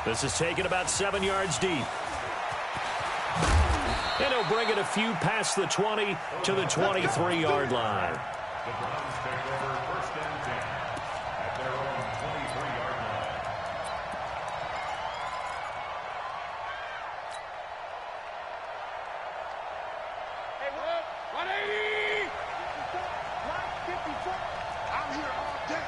This is taken about 7 yards deep. And he'll bring it a few past the 20 to the 23-yard line. The Browns take over 1st and 10 at their own 23-yard line. Hey, 180! 154. I'm here all day.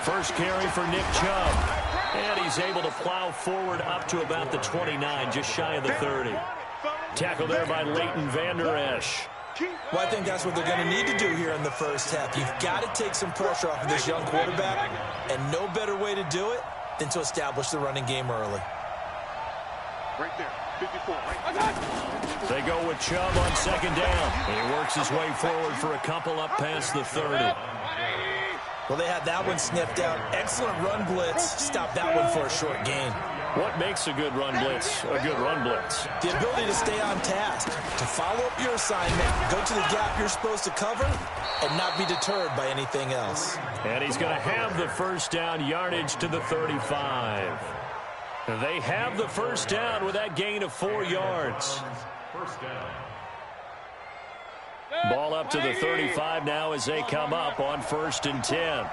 First carry for Nick Chubb. And he's able to plow forward up to about the 29, just shy of the 30. Tackle there by Leighton Vander Esch. Well, I think that's what they're going to need to do here in the first half. You've got to take some pressure off of this young quarterback, and no better way to do it than to establish the running game early. Right there, 54. Right. They go with Chubb on 2nd down. And he works his way forward for a couple up past the 30. Well, they had that one sniffed out. Excellent run blitz. Stop that one for a short gain. What makes a good run blitz a good run blitz? The ability to stay on task, to follow up your assignment, go to the gap you're supposed to cover, and not be deterred by anything else. And he's going to have the first down, yardage to the 35. They have the first down with that gain of 4 yards. First down. Ball up to the 35 now as they come up on 1st and 10.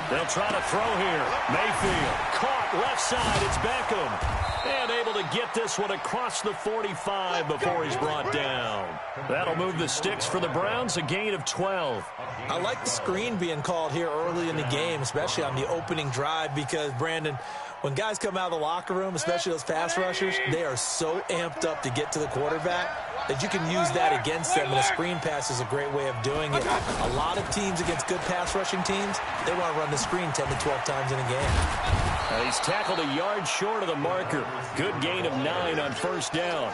They'll try to throw here. Mayfield caught left side. It's Beckham. And able to get this one across the 45 before he's brought down. That'll move the sticks for the Browns, a gain of 12. I like the screen being called here early in the game, especially on the opening drive, because, Brandon, when guys come out of the locker room, especially those pass rushers, they are so amped up to get to the quarterback that you can use that against them, and a screen pass is a great way of doing it. A lot of teams against good pass rushing teams, they want to run the screen 10 to 12 times in a game. He's tackled a yard short of the marker. Good gain of 9 on 1st down.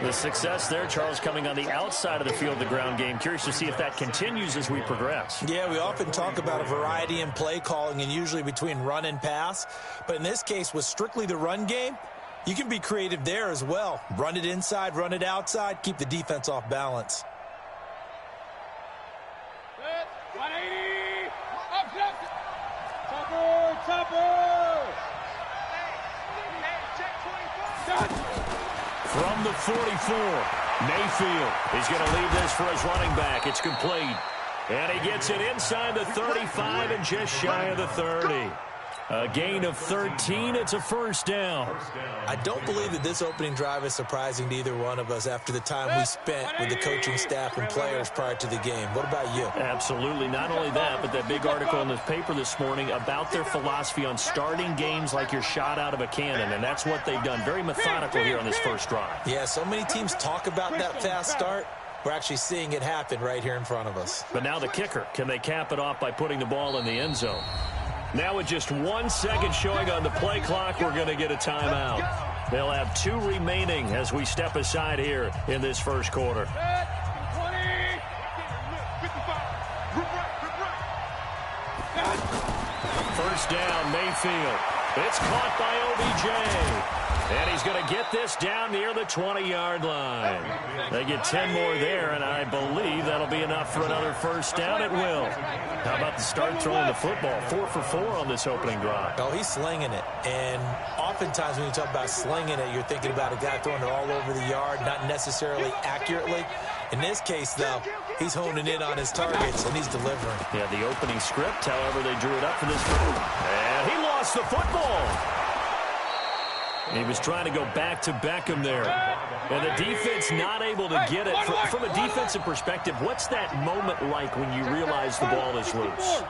The success there, Charles, coming on the outside of the field, the ground game. Curious to see if that continues as we progress. Yeah, we often talk about a variety in play calling and usually between run and pass. But in this case, with strictly the run game, you can be creative there as well. Run it inside, run it outside, keep the defense off balance. 180! Up, Chopper! From the 44, Mayfield is going to leave this for his running back. It's complete. And he gets it inside the 35 and just shy of the 30. A gain of 13. It's a first down. I don't believe that this opening drive is surprising to either one of us after the time we spent with the coaching staff and players prior to the game. What about you? Absolutely. Not only that, but that big article in the paper this morning about their philosophy on starting games like you're shot out of a cannon, and that's what they've done. Very methodical here on this first drive. Yeah, so many teams talk about that fast start. We're actually seeing it happen right here in front of us. But now the kicker. Can they cap it off by putting the ball in the end zone? Now with just 1 second showing on the play clock, we're going to get a timeout. They'll have 2 remaining as we step aside here in this first quarter. First down, Mayfield. It's caught by OBJ. And he's going to get this down near the 20-yard line. They get 10 more there, and I believe that'll be enough for another first down. It will. How about the start throwing the football? 4 for 4 on this opening drive. Oh, he's slinging it. And oftentimes when you talk about slinging it, you're thinking about a guy throwing it all over the yard, not necessarily accurately. In this case, though, he's honing in on his targets, and he's delivering. Yeah, the opening script, however, they drew it up for this move. And he lost the football. He was trying to go back to Beckham there. And the defense not able to get it. From a defensive perspective, what's that moment like when you realize the ball is loose?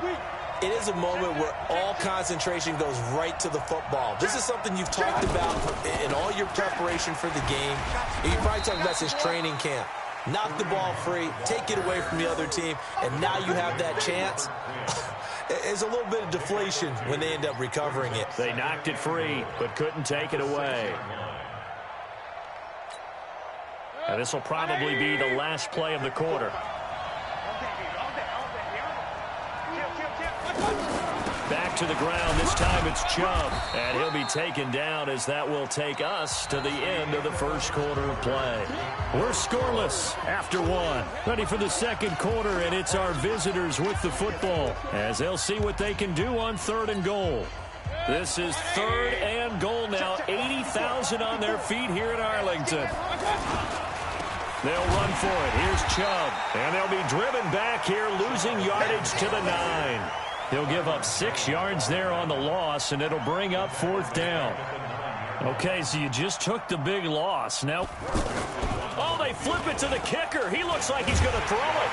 It is a moment where all concentration goes right to the football. This is something you've talked about in all your preparation for the game. You probably talked about since training camp. Knock the ball free, take it away from the other team, and now you have that chance. There's a little bit of deflation when they end up recovering it. They knocked it free, but couldn't take it away. And this will probably be the last play of the quarter. Back back to the ground. This time it's Chubb. And he'll be taken down as that will take us to the end of the first quarter of play. We're scoreless after one. Ready for the second quarter, and it's our visitors with the football as they'll see what they can do on 3rd and goal. This is 3rd and goal now. 80,000 on their feet here in Arlington. They'll run for it. Here's Chubb. And they'll be driven back here, losing yardage to the 9. He'll give up 6 yards there on the loss, and it'll bring up 4th down. Okay, so you just took the big loss. Now, oh, they flip it to the kicker. He looks like he's going to throw it.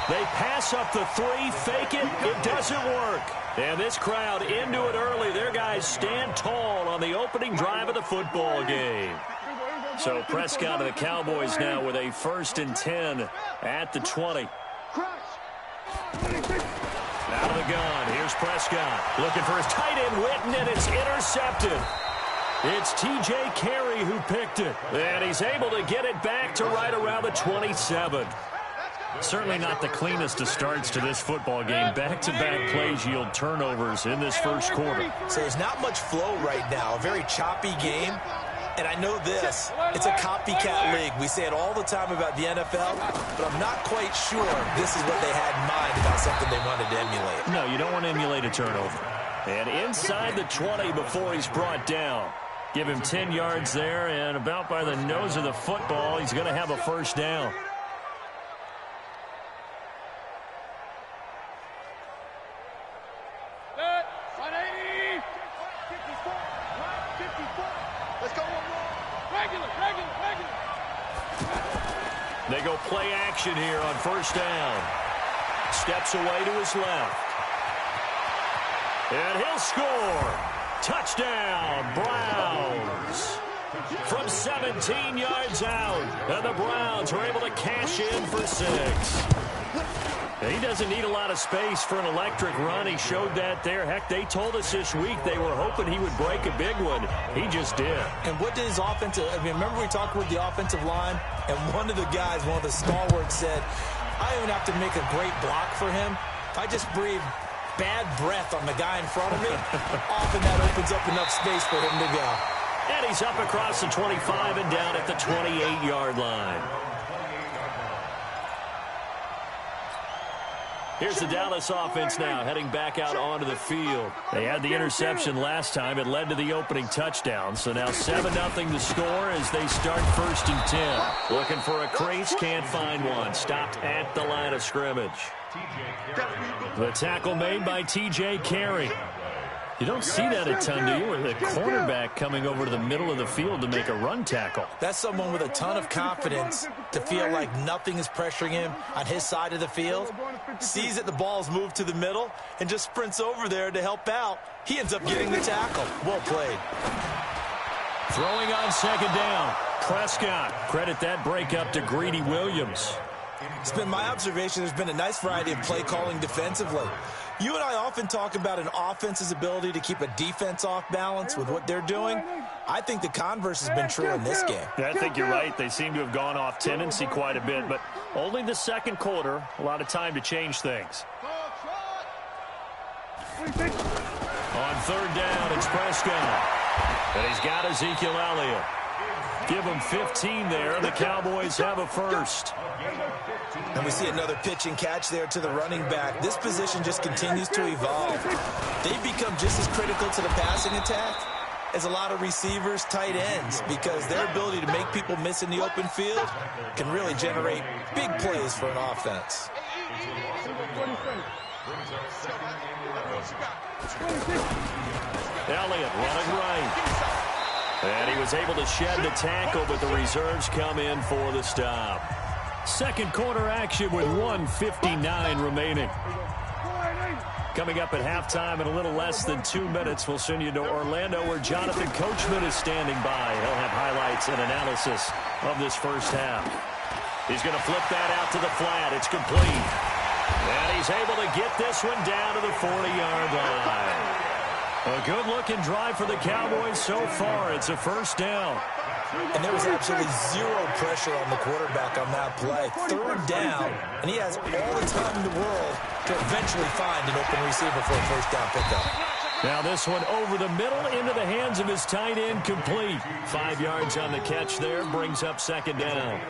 They pass up the 3, fake it. It doesn't work. And this crowd into it early. Their guys stand tall on the opening drive of the football game. So Prescott and the Cowboys now with a 1st and 10 at the 20. Out of the gun. Here's Prescott looking for his tight end, Witten, and it's intercepted. It's T.J. Carey who picked it. And he's able to get it back to right around the 27. Certainly not the cleanest of starts to this football game. Back-to-back plays yield turnovers in this first quarter. So there's not much flow right now. A very choppy game. And I know this, it's a copycat league. We say it all the time about the NFL, but I'm not quite sure this is what they had in mind about something they wanted to emulate. No, you don't want to emulate a turnover. And inside the 20 before he's brought down. Give him 10 yards there, and about by the nose of the football, he's going to have a 1st down. They go play action here on 1st down. Steps away to his left. And he'll score. Touchdown, Browns. From 17 yards out. And the Browns are able to cash in for 6. He doesn't need a lot of space for an electric run. He showed that there. Heck, they told us this week they were hoping he would break a big one. He just did. And what did his offensive, remember we talked with the offensive line, and one of the guys, one of the stalwarts said, I don't even have to make a great block for him. I just breathe bad breath on the guy in front of me. Often that opens up enough space for him to go. And he's up across the 25 and down at the 28-yard line. Here's the Dallas offense now, heading back out onto the field. They had the interception last time. It led to the opening touchdown. So now 7-0 to score as they start 1st and 10. Looking for a crease, can't find one. Stopped at the line of scrimmage. The tackle made by T.J. Carey. You don't see that a ton, do you? With a cornerback coming over to the middle of the field to make a run tackle. That's someone with a ton of confidence to feel like nothing is pressuring him on his side of the field. Sees that the ball's moved to the middle and just sprints over there to help out. He ends up getting the tackle. Well played. Throwing on 2nd down. Prescott. Credit that breakup to Greedy Williams. It's been my observation there's been a nice variety of play calling defensively. You and I often talk about an offense's ability to keep a defense off balance with what they're doing. I think the converse has been true in this game. Yeah, I think you're right. They seem to have gone off tendency quite a bit, but only the second quarter, a lot of time to change things. On 3rd down, it's Prescott. And he's got Ezekiel Elliott. Give him 15 there. The Cowboys have a 1st. And we see another pitch and catch there to the running back. This position just continues to evolve. They've become just as critical to the passing attack as a lot of receivers, tight ends, because their ability to make people miss in the open field can really generate big plays for an offense. Elliott running right. And he was able to shed the tackle, but the reserves come in for the stop. Second quarter action with 1:59 remaining. Coming up at halftime in a little less than 2 minutes, we'll send you to Orlando where Jonathan Coachman is standing by. He'll have highlights and analysis of this first half. He's going to flip that out to the flat. It's complete. And he's able to get this one down to the 40-yard line. A good-looking drive for the Cowboys so far. It's a 1st down. And there was absolutely zero pressure on the quarterback on that play. 3rd down, and he has all the time in the world to eventually find an open receiver for a first down pickup. Now this one over the middle into the hands of his tight end, complete. 5 yards on the catch there, brings up second down.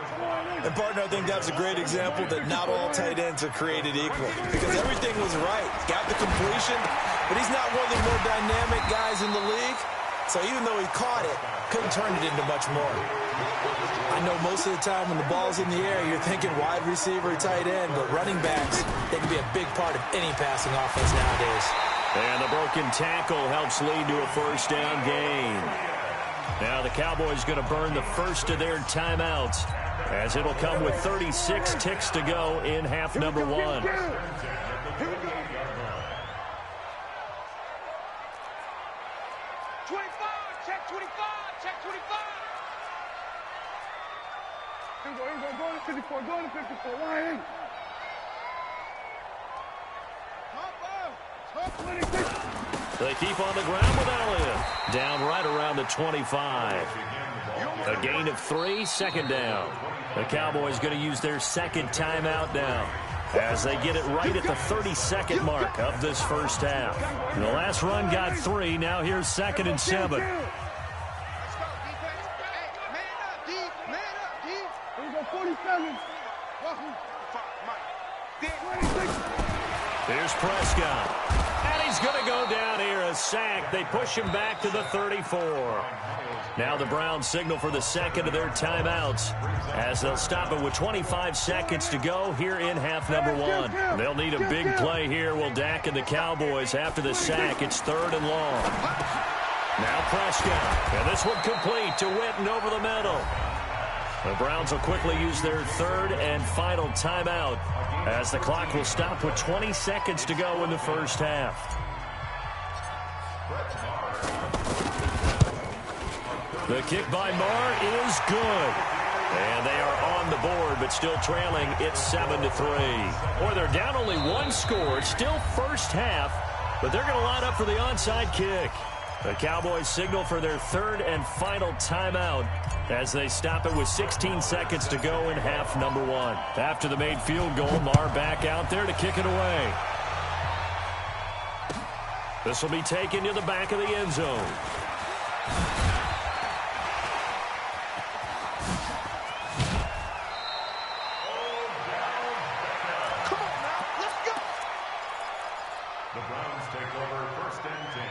And, partner, I think that's a great example that not all tight ends are created equal because everything was right. Got the completion, but he's not one of the more dynamic guys in the league. So even though he caught it, couldn't turn it into much more. I know most of the time when the ball's in the air, you're thinking wide receiver, tight end, but running backs, they can be a big part of any passing offense nowadays. And the broken tackle helps lead to a first down gain. Now the Cowboys going to burn the first of their timeouts as it'll come with 36 ticks to go in half number one. 25, check 25, check 25. Here we go, go to 54, go to 54, line in. They keep on the ground with Elliott. Down right around the 25. A gain of 3, second down. The Cowboys going to use their second timeout now as they get it right at the 30-second mark of this first half. The last run got 3. Now here's 2nd and 7. Here's Prescott. And he's going to go down here, a sack. They push him back to the 34. Now the Browns signal for the second of their timeouts as they'll stop it with 25 seconds to go here in half number one. They'll need a big play here. Will Dak and the Cowboys after the sack. It's 3rd and long. Now Prescott. And this one complete to Witten over the middle. The Browns will quickly use their 3rd and final timeout as the clock will stop with 20 seconds to go in the first half. The kick by Marr is good. And they are on the board, but still trailing. It's 7-3. Boy, they're down only 1 score. It's still first half, but they're going to line up for the onside kick. The Cowboys signal for their 3rd and final timeout as they stop it with 16 seconds to go in half number one. After the made field goal, Marr back out there to kick it away. This will be taken to the back of the end zone. The Browns take over 1st and 10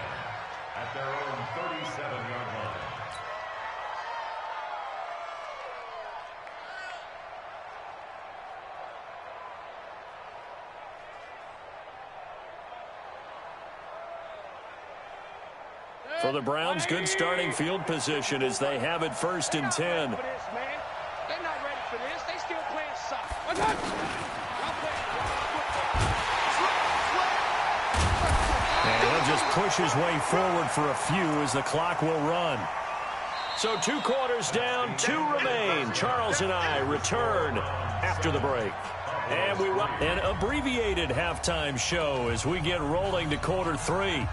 at their own 37-yard line. For the Browns, good starting field position as they have it 1st and 10. They're not ready for this. They still playing soft. And he'll just push his way forward for a few as the clock will run. So 2 quarters down, 2 remain. Charles and I return after the break. And we run an abbreviated halftime show as we get rolling to quarter 3.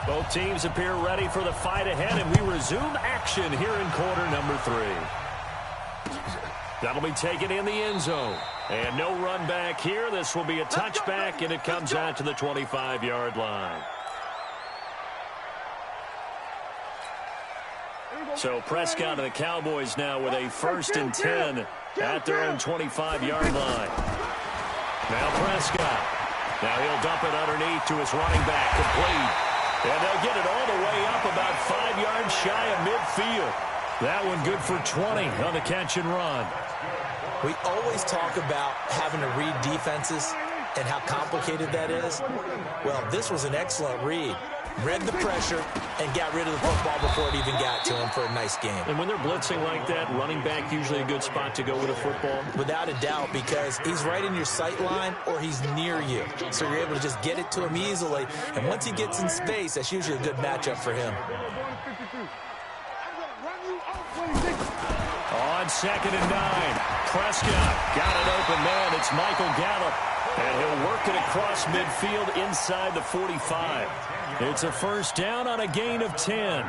Both teams appear ready for the fight ahead, and we resume action here in quarter number 3. That'll be taken in the end zone. And no run back here. This will be a touchback, and it comes out to the 25-yard line. So Prescott and the Cowboys now with a 1st and 10 at their own 25-yard line. Now Prescott. Now he'll dump it underneath to his running back, complete. And they'll get it all the way up about 5 yards shy of midfield. That one good for 20 on the catch and run. We always talk about having to read defenses and how complicated that is. Well, this was an excellent read. Read the pressure and got rid of the football before it even got to him for a nice game. And when they're blitzing like that, running back usually a good spot to go with a football? Without a doubt, because he's right in your sight line or he's near you. So you're able to just get it to him easily. And once he gets in space, that's usually a good matchup for him. On 2nd and 9, Prescott got an open man. It's Michael Gallup. And he'll work it across midfield inside the 45. It's a first down on a gain of 10.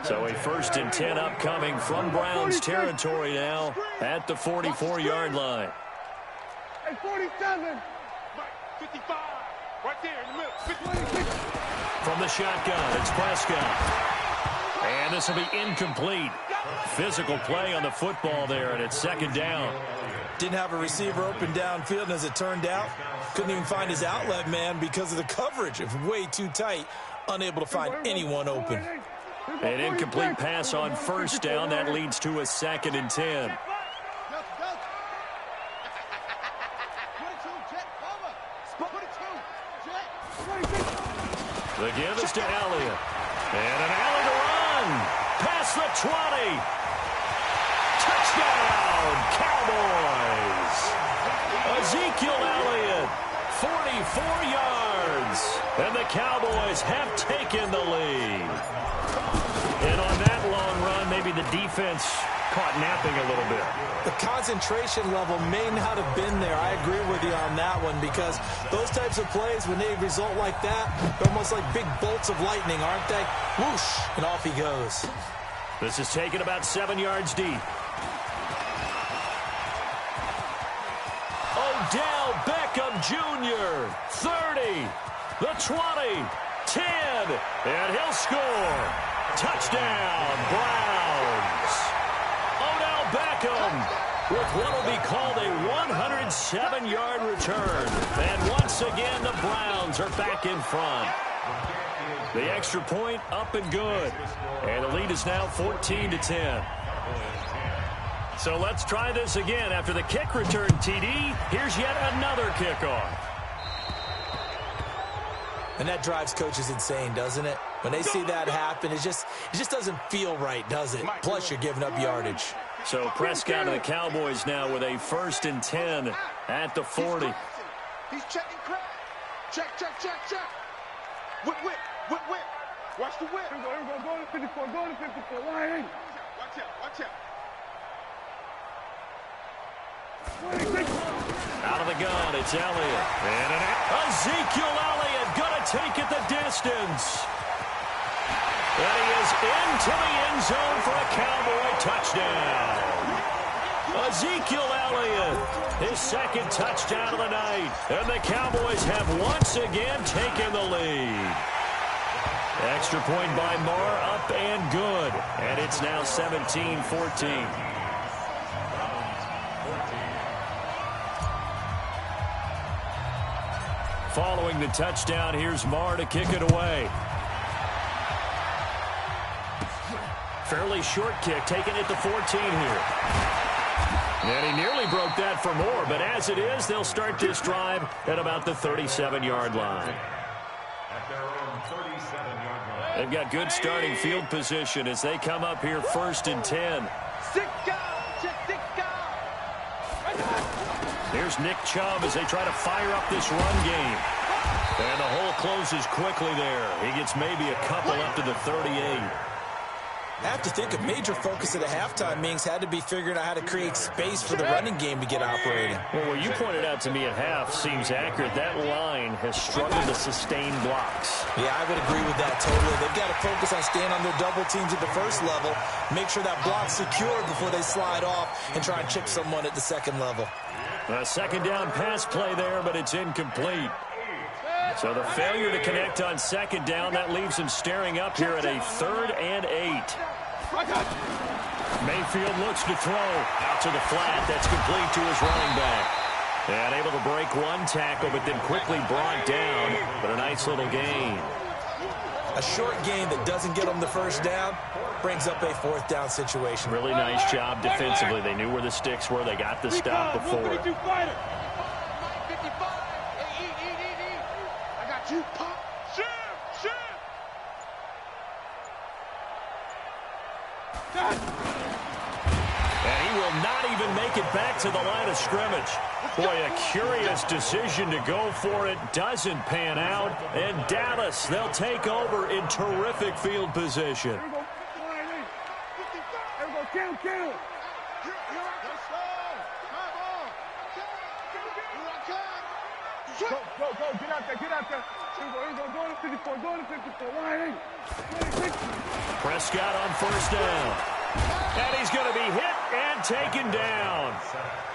So a 1st and 10 upcoming from Browns territory now at the 44-yard line. Hey, 47. 55. Right there in the middle. 50. From the shotgun, it's Prescott. And this will be incomplete. Physical play on the football there, and it's 2nd down. Didn't have a receiver open downfield, and as it turned out, couldn't even find his outlet man because of the coverage. It was way too tight, unable to find anyone open. An incomplete pass on 1st down. That leads to a 2nd and 10. The give is to Elliott. And an alley to run. Past the 20. Touchdown, Cowboys. Ezekiel Elliott, 44 yards. And the Cowboys have taken the lead. And on that long run, maybe the defense caught napping a little bit. The concentration level may not have been there. I agree with you on that one, because those types of plays, when they result like that, they're almost like big bolts of lightning, aren't they? Whoosh, and off he goes. This is taken about 7 yards deep. Odell Beckham Jr., 30, the 20, 10, and he'll score. Touchdown, Browns. Odell Beckham with what will be called a 107-yard return. And once again, the Browns are back in front. The extra point up and good. And the lead is now 14-10. So let's try this again. After the kick return, TD, here's yet another kickoff. And that drives coaches insane, doesn't it? When they see that happen, it just doesn't feel right, does it? Plus, you're giving up yardage. So Prescott and the Cowboys now with a 1st and 10 at the 40. He's checking crap. Check. Whip. Watch the whip. Here we go. Go to 54. Line. Watch out. Out of the gun, it's Elliott. And Ezekiel Elliott going to take it the distance. And he is into the end zone for a Cowboy touchdown. Ezekiel Elliott, his 2nd touchdown of the night. And the Cowboys have once again taken the lead. Extra point by Marr, up and good. And it's now 17-14. Following the touchdown, here's Marr to kick it away. Fairly short kick, taken at the 14 here. And he nearly broke that for more, but as it is, they'll start this drive at about the 37-yard line. They've got good starting field position as they come up here 1st and 10. Here's Nick Chubb as they try to fire up this run game. And the hole closes quickly there. He gets maybe a couple up to the 38. I have to think a major focus of the halftime meetings had to be figuring out how to create space for the running game to get operating. Well, what you pointed out to me at half seems accurate. That line has struggled to sustain blocks. Yeah, I would agree with that totally. They've got to focus on staying on their double teams at the first level, make sure that block's secured before they slide off and try and chip someone at the 2nd level. A 2nd down pass play there, but it's incomplete. So the failure to connect on 2nd down, that leaves him staring up here at a 3rd and 8. Mayfield looks to throw out to the flat. That's complete to his running back. And able to break one tackle, but then quickly brought down. But a nice little gain. A short gain that doesn't get them the 1st down brings up a 4th down situation. Really nice job defensively. They knew where the sticks were. They got the stop before. I got you. Pop. Shit. And he will not even make it back to the line of scrimmage. Boy, a curious decision to go for it. Doesn't pan out. And Dallas, they'll take over in terrific field position. Kill. Go. Get out there. Prescott on first down. And he's going to be hit and taken down.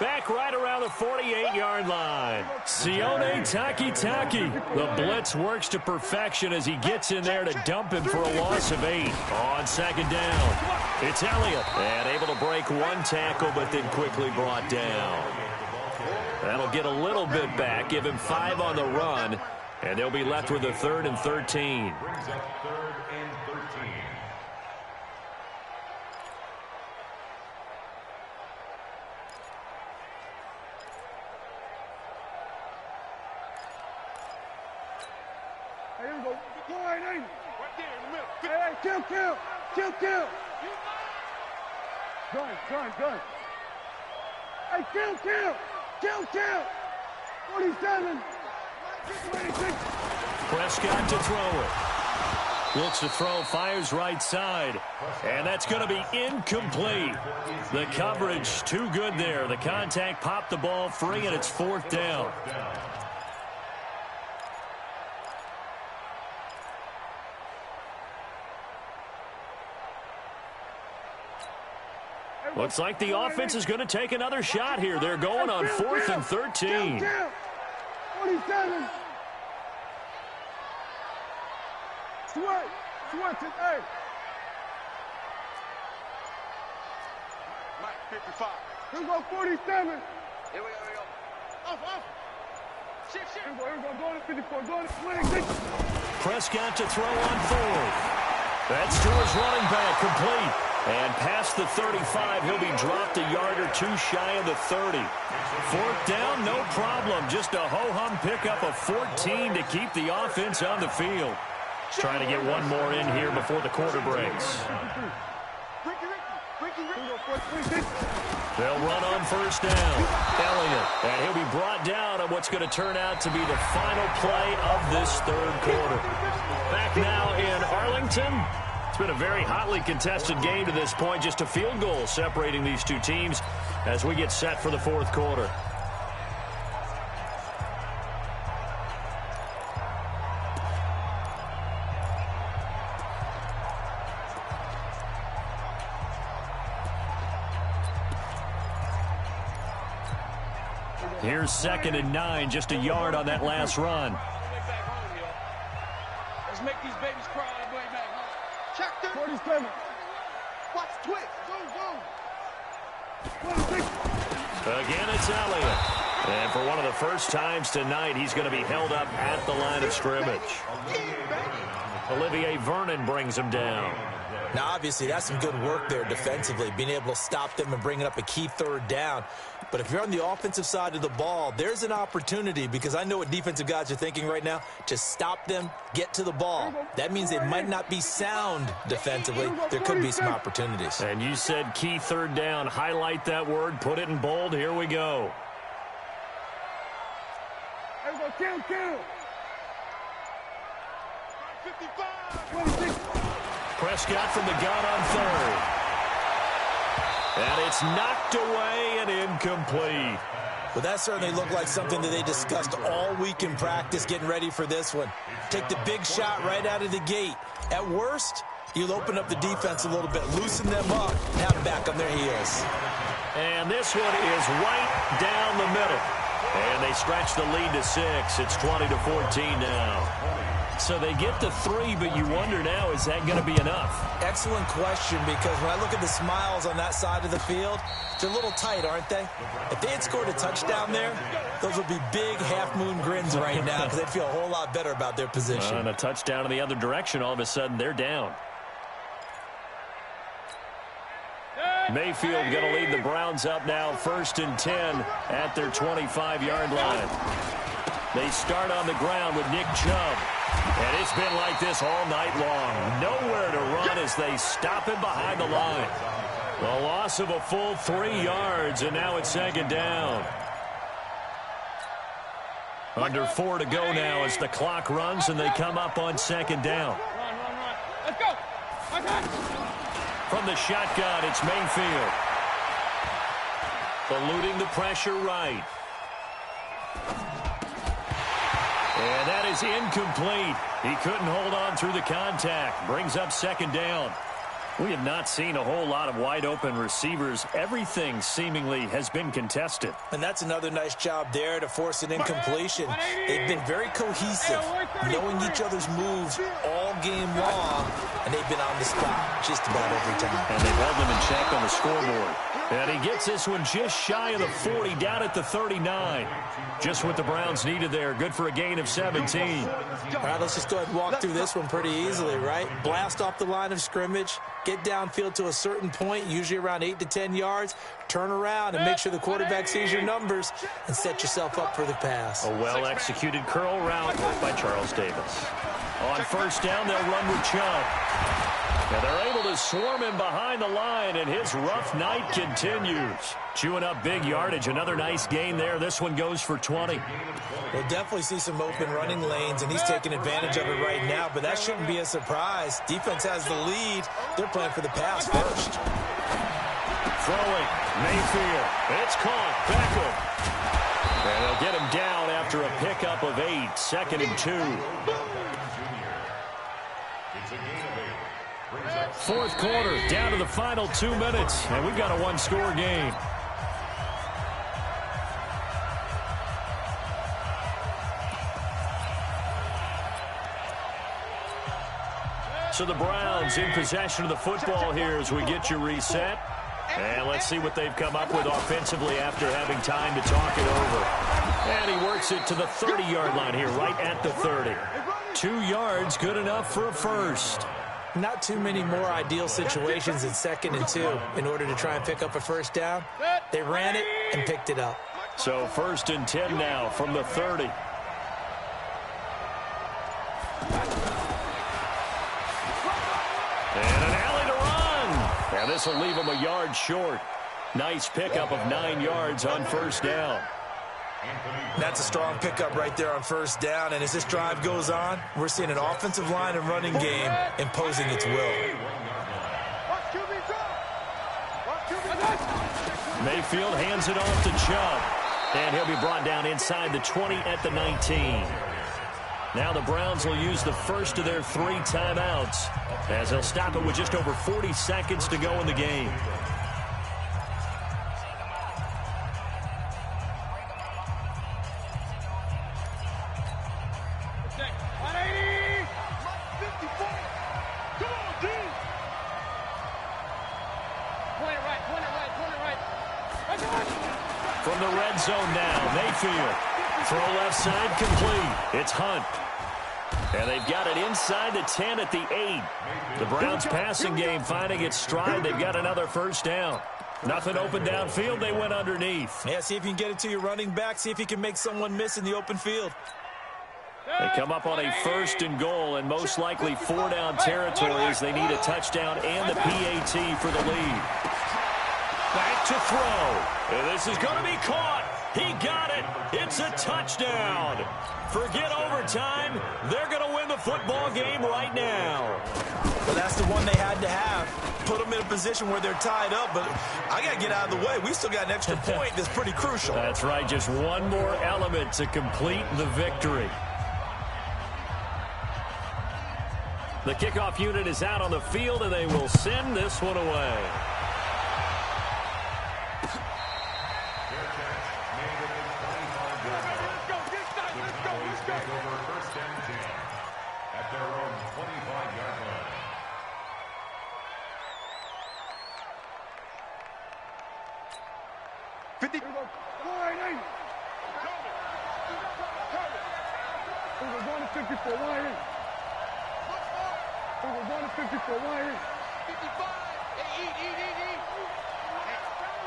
Back right around the 48-yard line. Sione Takitaki. The blitz works to perfection as he gets in there to dump him for a loss of 8. On second down, it's Elliott. And able to break one tackle, but then quickly brought down. That'll get a little bit back, give him 5 on the run, and they'll be left with a 3rd and 13. Brings up 3rd and 13. Hey, here we go. Go right there in the middle. Hey, kill. Gun. Hey, kill. 47. 26. Prescott to throw it. Looks to throw, fires right side. And that's going to be incomplete. The coverage too good there. The contact popped the ball free, and it's 4th down. Looks like the offense is going to take another shot here. They're going on 4th and 13. 47. Sweat to A. Mike, 55. Here we go, 47. Here we go. Off. Shift. Here we go. Go to 54. Go to 26. Prescott to throw on 4th. That's to his running back, complete. And past the 35, he'll be dropped a yard or 2 shy of the 30. 4th down, no problem. Just a ho-hum pickup of 14 to keep the offense on the field. Trying to get one more in here before the quarter breaks. They'll run on first down. Elliott, and he'll be brought down on what's going to turn out to be the final play of this 3rd quarter. Back now in Arlington. It's been a very hotly contested game to this point. Just a field goal separating these two teams as we get set for the 4th quarter. Here's 2nd and 9, just a yard on that last run. Let's make these babies cry on the way back home. Check 47. Watch twitch. Go. 26. Again, it's Elliott. And for one of the first times tonight, he's going to be held up at the line of scrimmage. Olivier Vernon brings him down. Now, obviously, that's some good work there defensively, being able to stop them and bringing up a key 3rd down. But if you're on the offensive side of the ball, there's an opportunity, because I know what defensive guys are thinking right now, to stop them, get to the ball. That means they might not be sound defensively. There could be some opportunities. And you said key 3rd down. Highlight that word. Put it in bold. Here we go. Kill. 55. 26. Prescott from the gun on 3rd. And it's knocked away and incomplete. Well, that certainly looked like something that they discussed all week in practice getting ready for this one. Take the big shot right out of the gate. At worst, you'll open up the defense a little bit, loosen them up, and have them back on their heels. And this one is right down the middle. And they stretch the lead to 6. It's 20-14 now. So they get to 3, but you wonder now, is that going to be enough? Excellent question, because when I look at the smiles on that side of the field, they're a little tight, aren't they? If they had scored a touchdown there, those would be big half-moon grins right now, because they'd feel a whole lot better about their position. And a touchdown in the other direction, all of a sudden they're down. Mayfield going to lead the Browns up now, 1st and 10 at their 25-yard line. They start on the ground with Nick Chubb. And it's been like this all night long. Nowhere to run as they stop him behind the line. A loss of a full 3 yards, and now it's 2nd down. Under 4 to go now as the clock runs, and they come up on 2nd down. Run. Let's go. From the shotgun, it's Mayfield. Eluding the pressure right. And that is incomplete. He couldn't hold on through the contact. Brings up second down. We have not seen a whole lot of wide-open receivers. Everything seemingly has been contested. And that's another nice job there to force an incompletion. They've been very cohesive, knowing each other's moves all game long, and they've been on the spot just about every time. And they've held them in check on the scoreboard. And he gets this one just shy of the 40, down at the 39. Just what the Browns needed there. Good for a gain of 17. All right, let's just go ahead and walk through this one pretty easily, right? Blast off the line of scrimmage, get downfield to a certain point, usually around 8 to 10 yards, turn around and make sure the quarterback sees your numbers and set yourself up for the pass. A well-executed curl route by Charles Davis. On first down, they'll run with Chubb. And they're able to swarm him behind the line, and his rough night continues. Chewing up big yardage. Another nice gain there. This one goes for 20. We'll definitely see some open running lanes, and he's taking advantage of it right now, but that shouldn't be a surprise. Defense has the lead. They're playing for the pass first. Throwing. Mayfield. It's caught. Beckham. And they'll get him down after a pickup of 8. 2nd and 2. Fourth quarter, down to the final 2 minutes, and we've got a one-score game. So the Browns in possession of the football here as we get you reset. And let's see what they've come up with offensively after having time to talk it over. And he works it to the 30-yard line here, right at the 30. 2 yards, good enough for a first. Not too many more ideal situations in 2nd and 2 in order to try and pick up a first down. They ran it and picked it up. So 1st and 10 now from the 30. And an alley to run. And this will leave him a yard short. Nice pickup of 9 yards on first down. That's a strong pickup right there on first down, and as this drive goes on, we're seeing an offensive line and running game imposing its will. Mayfield hands it off to Chubb, and he'll be brought down inside the 20 at the 19. Now the Browns will use the first of their 3 timeouts as they'll stop it with just over 40 seconds to go in the game. From the red zone now, Mayfield. Throw left side complete. It's Hunt. And they've got it inside the 10 at the 8. The Browns passing game finding its stride. They've got another first down. Nothing open downfield. They went underneath. Yeah, see if you can get it to your running back. See if you can make someone miss in the open field. They come up on a 1st and goal, and most likely 4-down territory as they need a touchdown and the PAT for the lead. Back to throw. And this is going to be caught. He got it. It's a touchdown. Forget overtime. They're going to win the football game right now. Well, that's the one they had to have. Put them in a position where they're tied up, but I got to get out of the way. We still got an extra point that's pretty crucial. That's right. Just one more element to complete the victory. The kickoff unit is out on the field, and they will send this one away.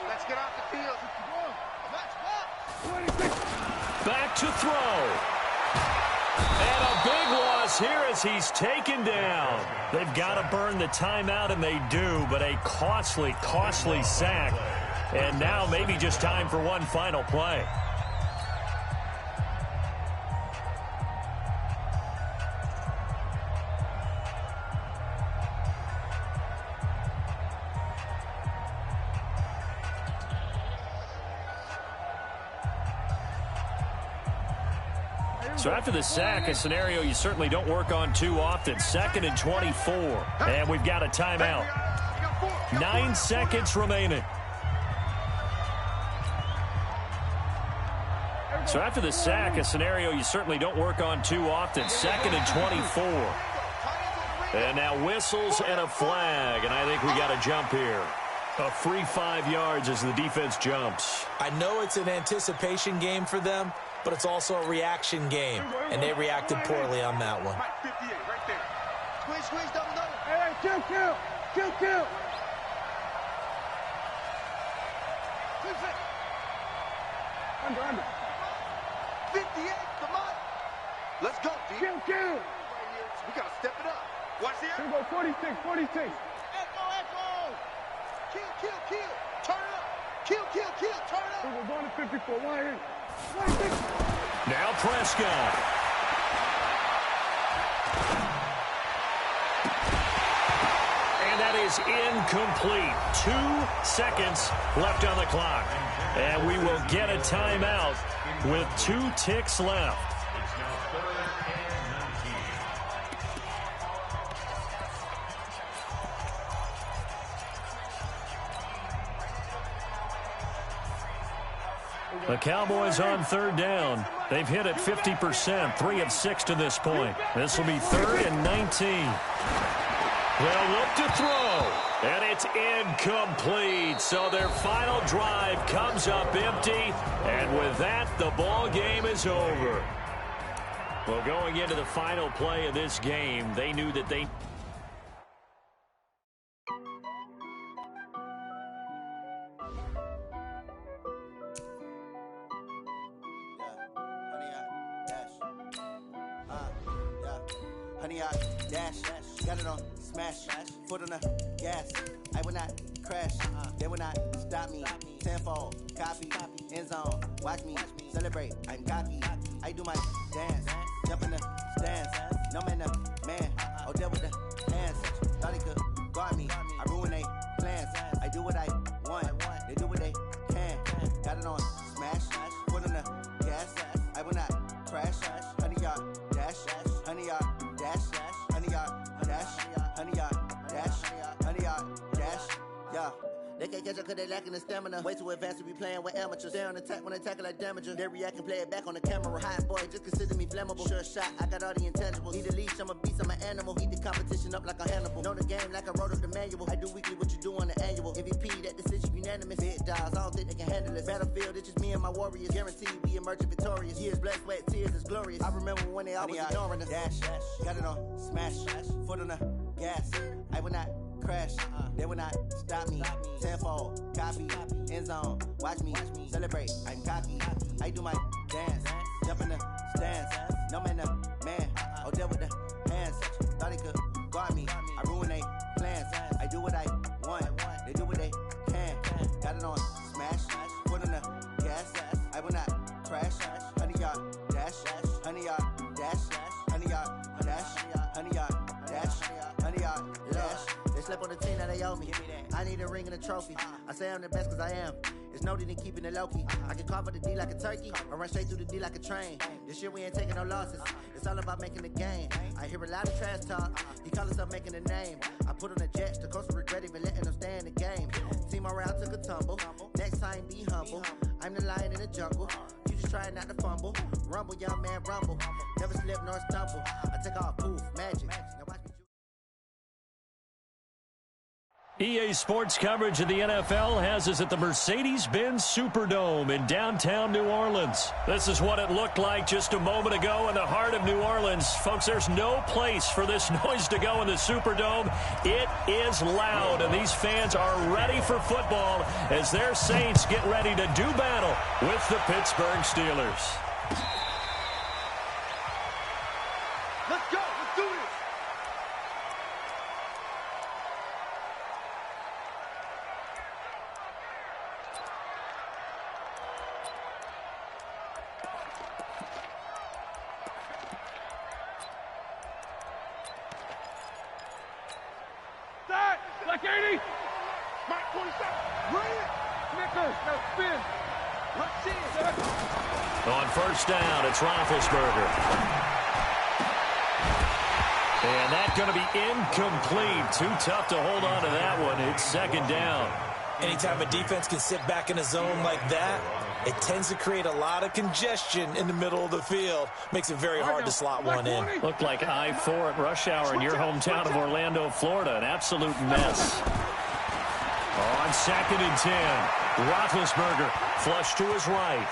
Let's get off the field. Back to throw. And a big loss here as he's taken down. They've got to burn the timeout, and they do, but a costly, costly sack. And now maybe just time for one final play. So after the sack, a scenario you certainly don't work on too often. 2nd and 24. And we've got a timeout. 9 seconds remaining. So after the sack, a scenario you certainly don't work on too often. 2nd and 24. And now whistles and a flag. And I think we got a jump here. A free 5 yards as the defense jumps. I know it's an anticipation game for them, but it's also a reaction game. And they reacted poorly on that one. Squeeze, double. Hey, kill. Under. 58, come on. Let's go, D. Kill. We got to step it up. Watch here. Here we go, 46. Echo. Kill. Turn it up. Kill. Turn it up. We're going to 54. Why? Now Prescott. And that is incomplete. 2 seconds left on the clock. And we will get a timeout with 2 ticks left. It's now 3rd and 19. The Cowboys on 3rd down. They've hit it 50%, 3 of 6 to this point. This will be 3rd and 19. They'll look to throw, and it's incomplete. So their final drive comes up empty, and with that, the ball game is over. Well, going into the final play of this game, they knew that they... Honey, I dash, got it on smash, foot on the gas. I will not crash, they will not stop me. Tenfold, copy, end zone, watch me celebrate. I'm cocky, I do my dance, jump in the stands. No man, oh, deal with the hands. Thought he could guard me, I ruin they plans. I do what I want, they do what they can. Got it on smash, foot on the gas. I will not crash, honey, y'all dash, honey, y'all dash, honey, y'all dash, honey, y'all dash, honey, y'all dash, yeah. They can't catch up cause they lacking the stamina. Way too advanced to be playing with amateurs. Stay on attack when they tackle like damager. They react and play it back on the camera. Hot boy, just consider me flammable. Sure shot, I got all the intangibles. Need a leash, I'm a beast, I'm an animal. Heat the competition up like a Hannibal. Know the game like I wrote up the manual. I do weekly what you do on the annual. MVP, that decision unanimous. Big dogs, I don't think they can handle it. Battlefield, it's just me and my warriors. Guaranteed we emerging victorious. Years, blood, sweat, tears, is glorious. I remember when they always ignoring us. Dash, got it on smash, foot on the gas. I will not crash, they will not stop me. Tenfold, copy, end zone, watch me celebrate. I'm cocky, I do my dance, jump in the stands. No man, oh, deal with the hands. Thought he could guard me, I ruin they plans. I do what I want, they do what they can. Got it on smash, foot on the gas. I will not crash, honey, y'all dash, honey, y'all dash, honey, y'all dash, honey, y'all dash, honey, y'all dash. They slept on the team that they owe me. I need a ring and a trophy. I say I'm the best cause I am. It's no need in keeping it low-key. I can carve for the D like a turkey or run straight through the D like a train. This year we ain't taking no losses. It's all about making the game. I hear a lot of trash talk. He call himself making a name. I put on the Jets. The coach regret even letting them stay in the game. Team around took a tumble. Next time be humble. I'm the lion in the jungle. You just trying not to fumble. Rumble, young man, rumble. Never slip nor stumble. I take off, poof, magic. Now watch me. EA Sports coverage of the NFL has us at the Mercedes-Benz Superdome in downtown New Orleans. This is what it looked like just a moment ago in the heart of New Orleans. Folks, there's no place for this noise to go in the Superdome. It is loud, and these fans are ready for football as their Saints get ready to do battle with the Pittsburgh Steelers. Let's go. Let's do this. Side. Like 80. Mike 27. Bring it. Snickers. Now spin. On first down, it's Roethlisberger. And that's going to be incomplete. Too tough to hold on to that one. It's second down. Anytime a defense can sit back in a zone like that, it tends to create a lot of congestion in the middle of the field. Makes it very hard to slot one in. Looked like I-4 at rush hour in your hometown of Orlando, Florida. An absolute mess. On second and 10, Roethlisberger flush to his right.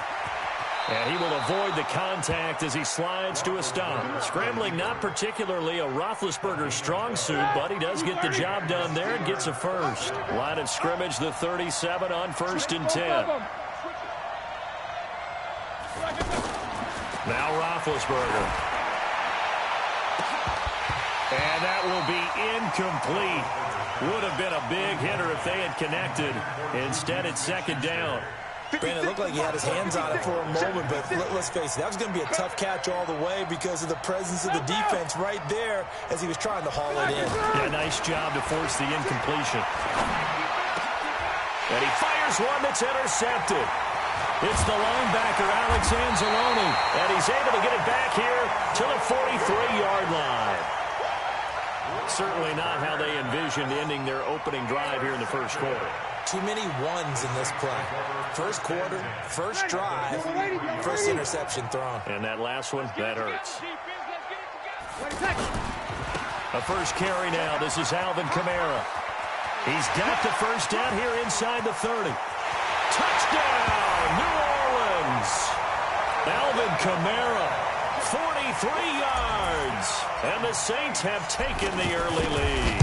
And he will avoid the contact as he slides to a stop. Scrambling not particularly a Roethlisberger strong suit, but he does get the job done there and gets a first. Line of scrimmage, the 37 on first and 10. Now Roethlisberger. And that will be incomplete. Would have been a big hitter if they had connected. Instead, it's second down. Brandon, it looked like he had his hands on it for a moment, but let's face it, that was going to be a tough catch all the way because of the presence of the defense right there as he was trying to haul it in. Yeah, nice job to force the incompletion. And he fires one that's intercepted. It's the linebacker, Alex Anzalone, and he's able to get it back here to the 43-yard line. Certainly not how they envisioned ending their opening drive here in the first quarter. Too many ones in this play. First quarter, first drive, first interception thrown. And that last one, that hurts. A first carry now. This is Alvin Kamara. He's got the first down here inside the 30. Touchdown, New Orleans. Alvin Kamara, 43 yards. And the Saints have taken the early lead.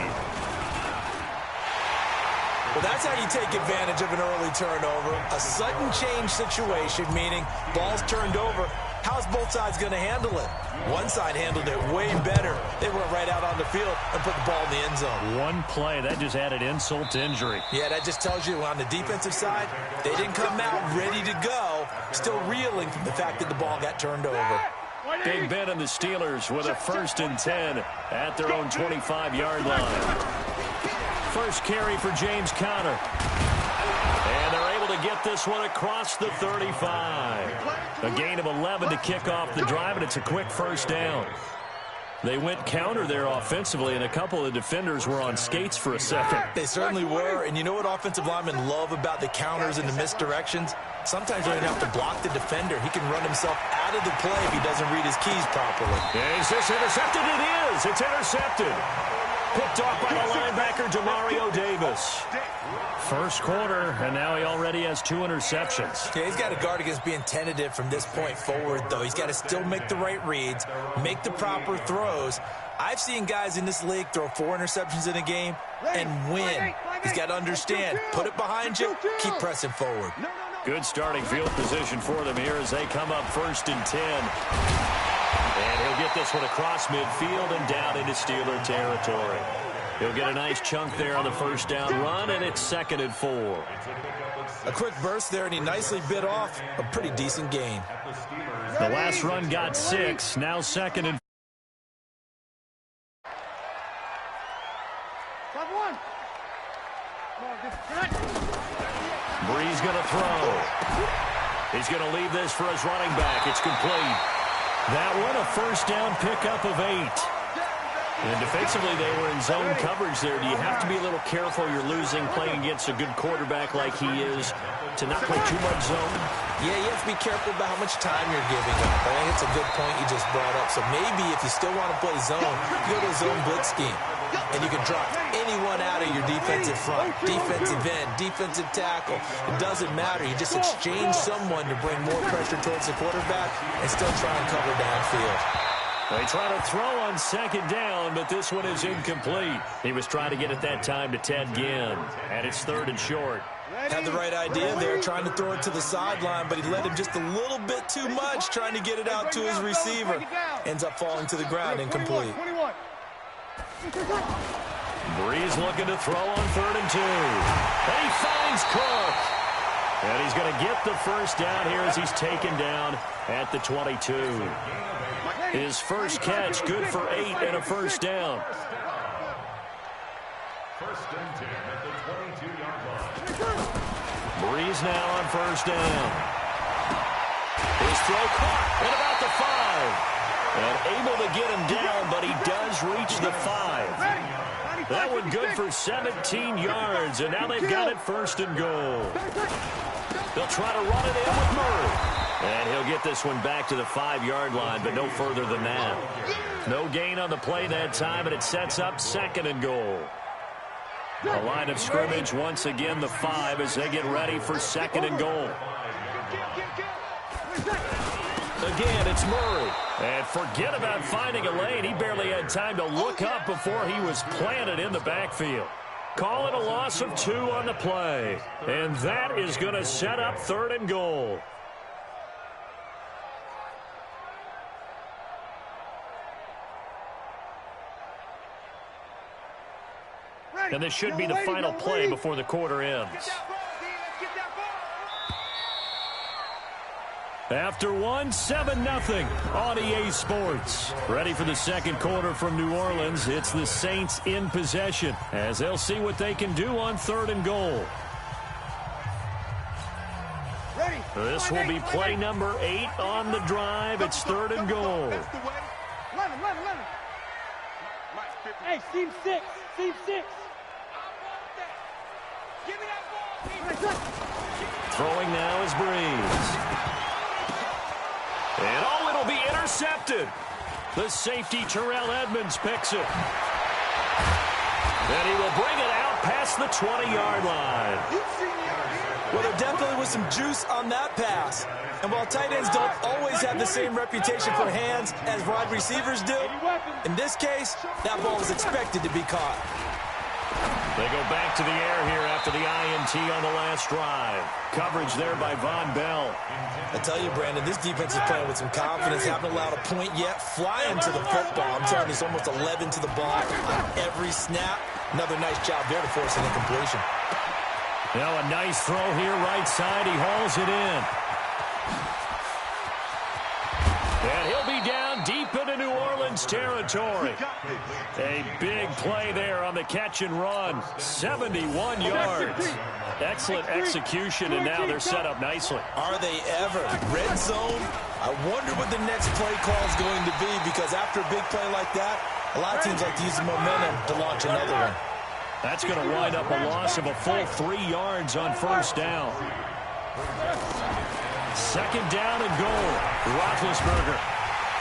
Well, that's how you take advantage of an early turnover. A sudden change situation, meaning ball's turned over. How's both sides going to handle it? One side handled it way better. They went right out on the field and put the ball in the end zone. One play, that just added insult to injury. Yeah, that just tells you on the defensive side, they didn't come out ready to go, still reeling from the fact that the ball got turned over. Big Ben and the Steelers with a first and 10 at their own 25-yard line. First carry for James Conner. And they're able to get this one across the 35. A gain of 11 to kick off the drive, and it's a quick first down. They went counter there offensively, and a couple of defenders were on skates for a second. They certainly were, and you know what offensive linemen love about the counters and the misdirections? Sometimes you don't have to block the defender. He can run himself out of the play if he doesn't read his keys properly. Is this intercepted? It is. It's intercepted. Picked off by the linebacker, Demario Davis. First quarter, and now he already has 2 interceptions. Yeah, he's got to guard against being tentative from this point forward, though. He's got to still make the right reads, make the proper throws. I've seen guys in this league throw 4 interceptions in a game and win. He's got to understand, put it behind you, keep pressing forward. Good starting field position for them here as they come up first and 10. And he'll get this one across midfield and down into Steeler territory. He'll get a nice chunk there on the first down run, and it's second and 4. A quick burst there, and he nicely bit off a pretty decent gain. The last run got 6, now second and 4. Bree's going to throw. He's going to leave this for his running back. It's complete. That one, a first down pickup of 8. And defensively, they were in zone coverage there. Do you have to be a little careful? You're losing, playing against a good quarterback like he is, to not play too much zone? Yeah, you have to be careful about how much time you're giving up. I think it's a good point you just brought up. So maybe if you still want to play zone, you go to a zone blitz scheme. And you can drop anyone out of your defensive front, defensive end, defensive tackle. It doesn't matter. You just exchange someone to bring more pressure towards the quarterback and still try and cover downfield. They try to throw on second down, but this one is incomplete. He was trying to get it that time to Ted Ginn, and it's third and short. Had the right idea there, trying to throw it to the sideline, but he let him just a little bit too much, trying to get it out to his receiver. Ends up falling to the ground, incomplete. Breeze looking to throw on third and 2. And he finds Cook. And he's going to get the first down here as he's taken down at the 22. His first catch, good for 8 and a first down. First and 10 at the 22-yard line. Breeze now on first down. throw caught at about the 5. And able to get him down, but he does reach the 5. That one good for 17 yards, and now they've got it 1st and goal. They'll try to run it in with Murray. And he'll get this one back to the 5-yard line, but no further than that. No gain on the play that time, and it sets up 2nd and goal. The line of scrimmage, once again, the 5 as they get ready for 2nd and goal. Again, it's Murray. And forget about finding a lane. He barely had time to look up before he was planted in the backfield. Call it a loss of 2 on the play. And that is going to set up 3rd and goal. And this should be the final play before the quarter ends. After one, 7-0 on EA Sports. Ready for the 2nd quarter from New Orleans. It's the Saints in possession as they'll see what they can do on 3rd and goal. This will be play number 8 on the drive. It's 3rd and goal. Hey, team 6. Team 6. Throwing now is Breeze. And oh, it'll be intercepted. The safety, Terrell Edmonds, picks it. And he will bring it out past the 20-yard line. Well, there definitely was some juice on that pass. And while tight ends don't always have the same reputation for hands as wide receivers do, in this case, that ball was expected to be caught. They go back to the air here after the INT on the last drive. Coverage there by Von Bell. I tell you, Brandon, this defense is playing with some confidence. Haven't allowed a point yet. Flying to the football. I'm telling you, it's almost 11 to the ball on every snap. Another nice job there to force an incompletion. Now a nice throw here right side. He hauls it in. And he'll be down deep into New Orleans territory. A big play there on the catch and run. 71 yards. Excellent execution, and now they're set up nicely. Are they ever? Red zone? I wonder what the next play call is going to be, because after a big play like that, a lot of teams like to use the momentum to launch another one. That's going to wind up a loss of a full 3 yards on 1st down. 2nd down and goal. Roethlisberger.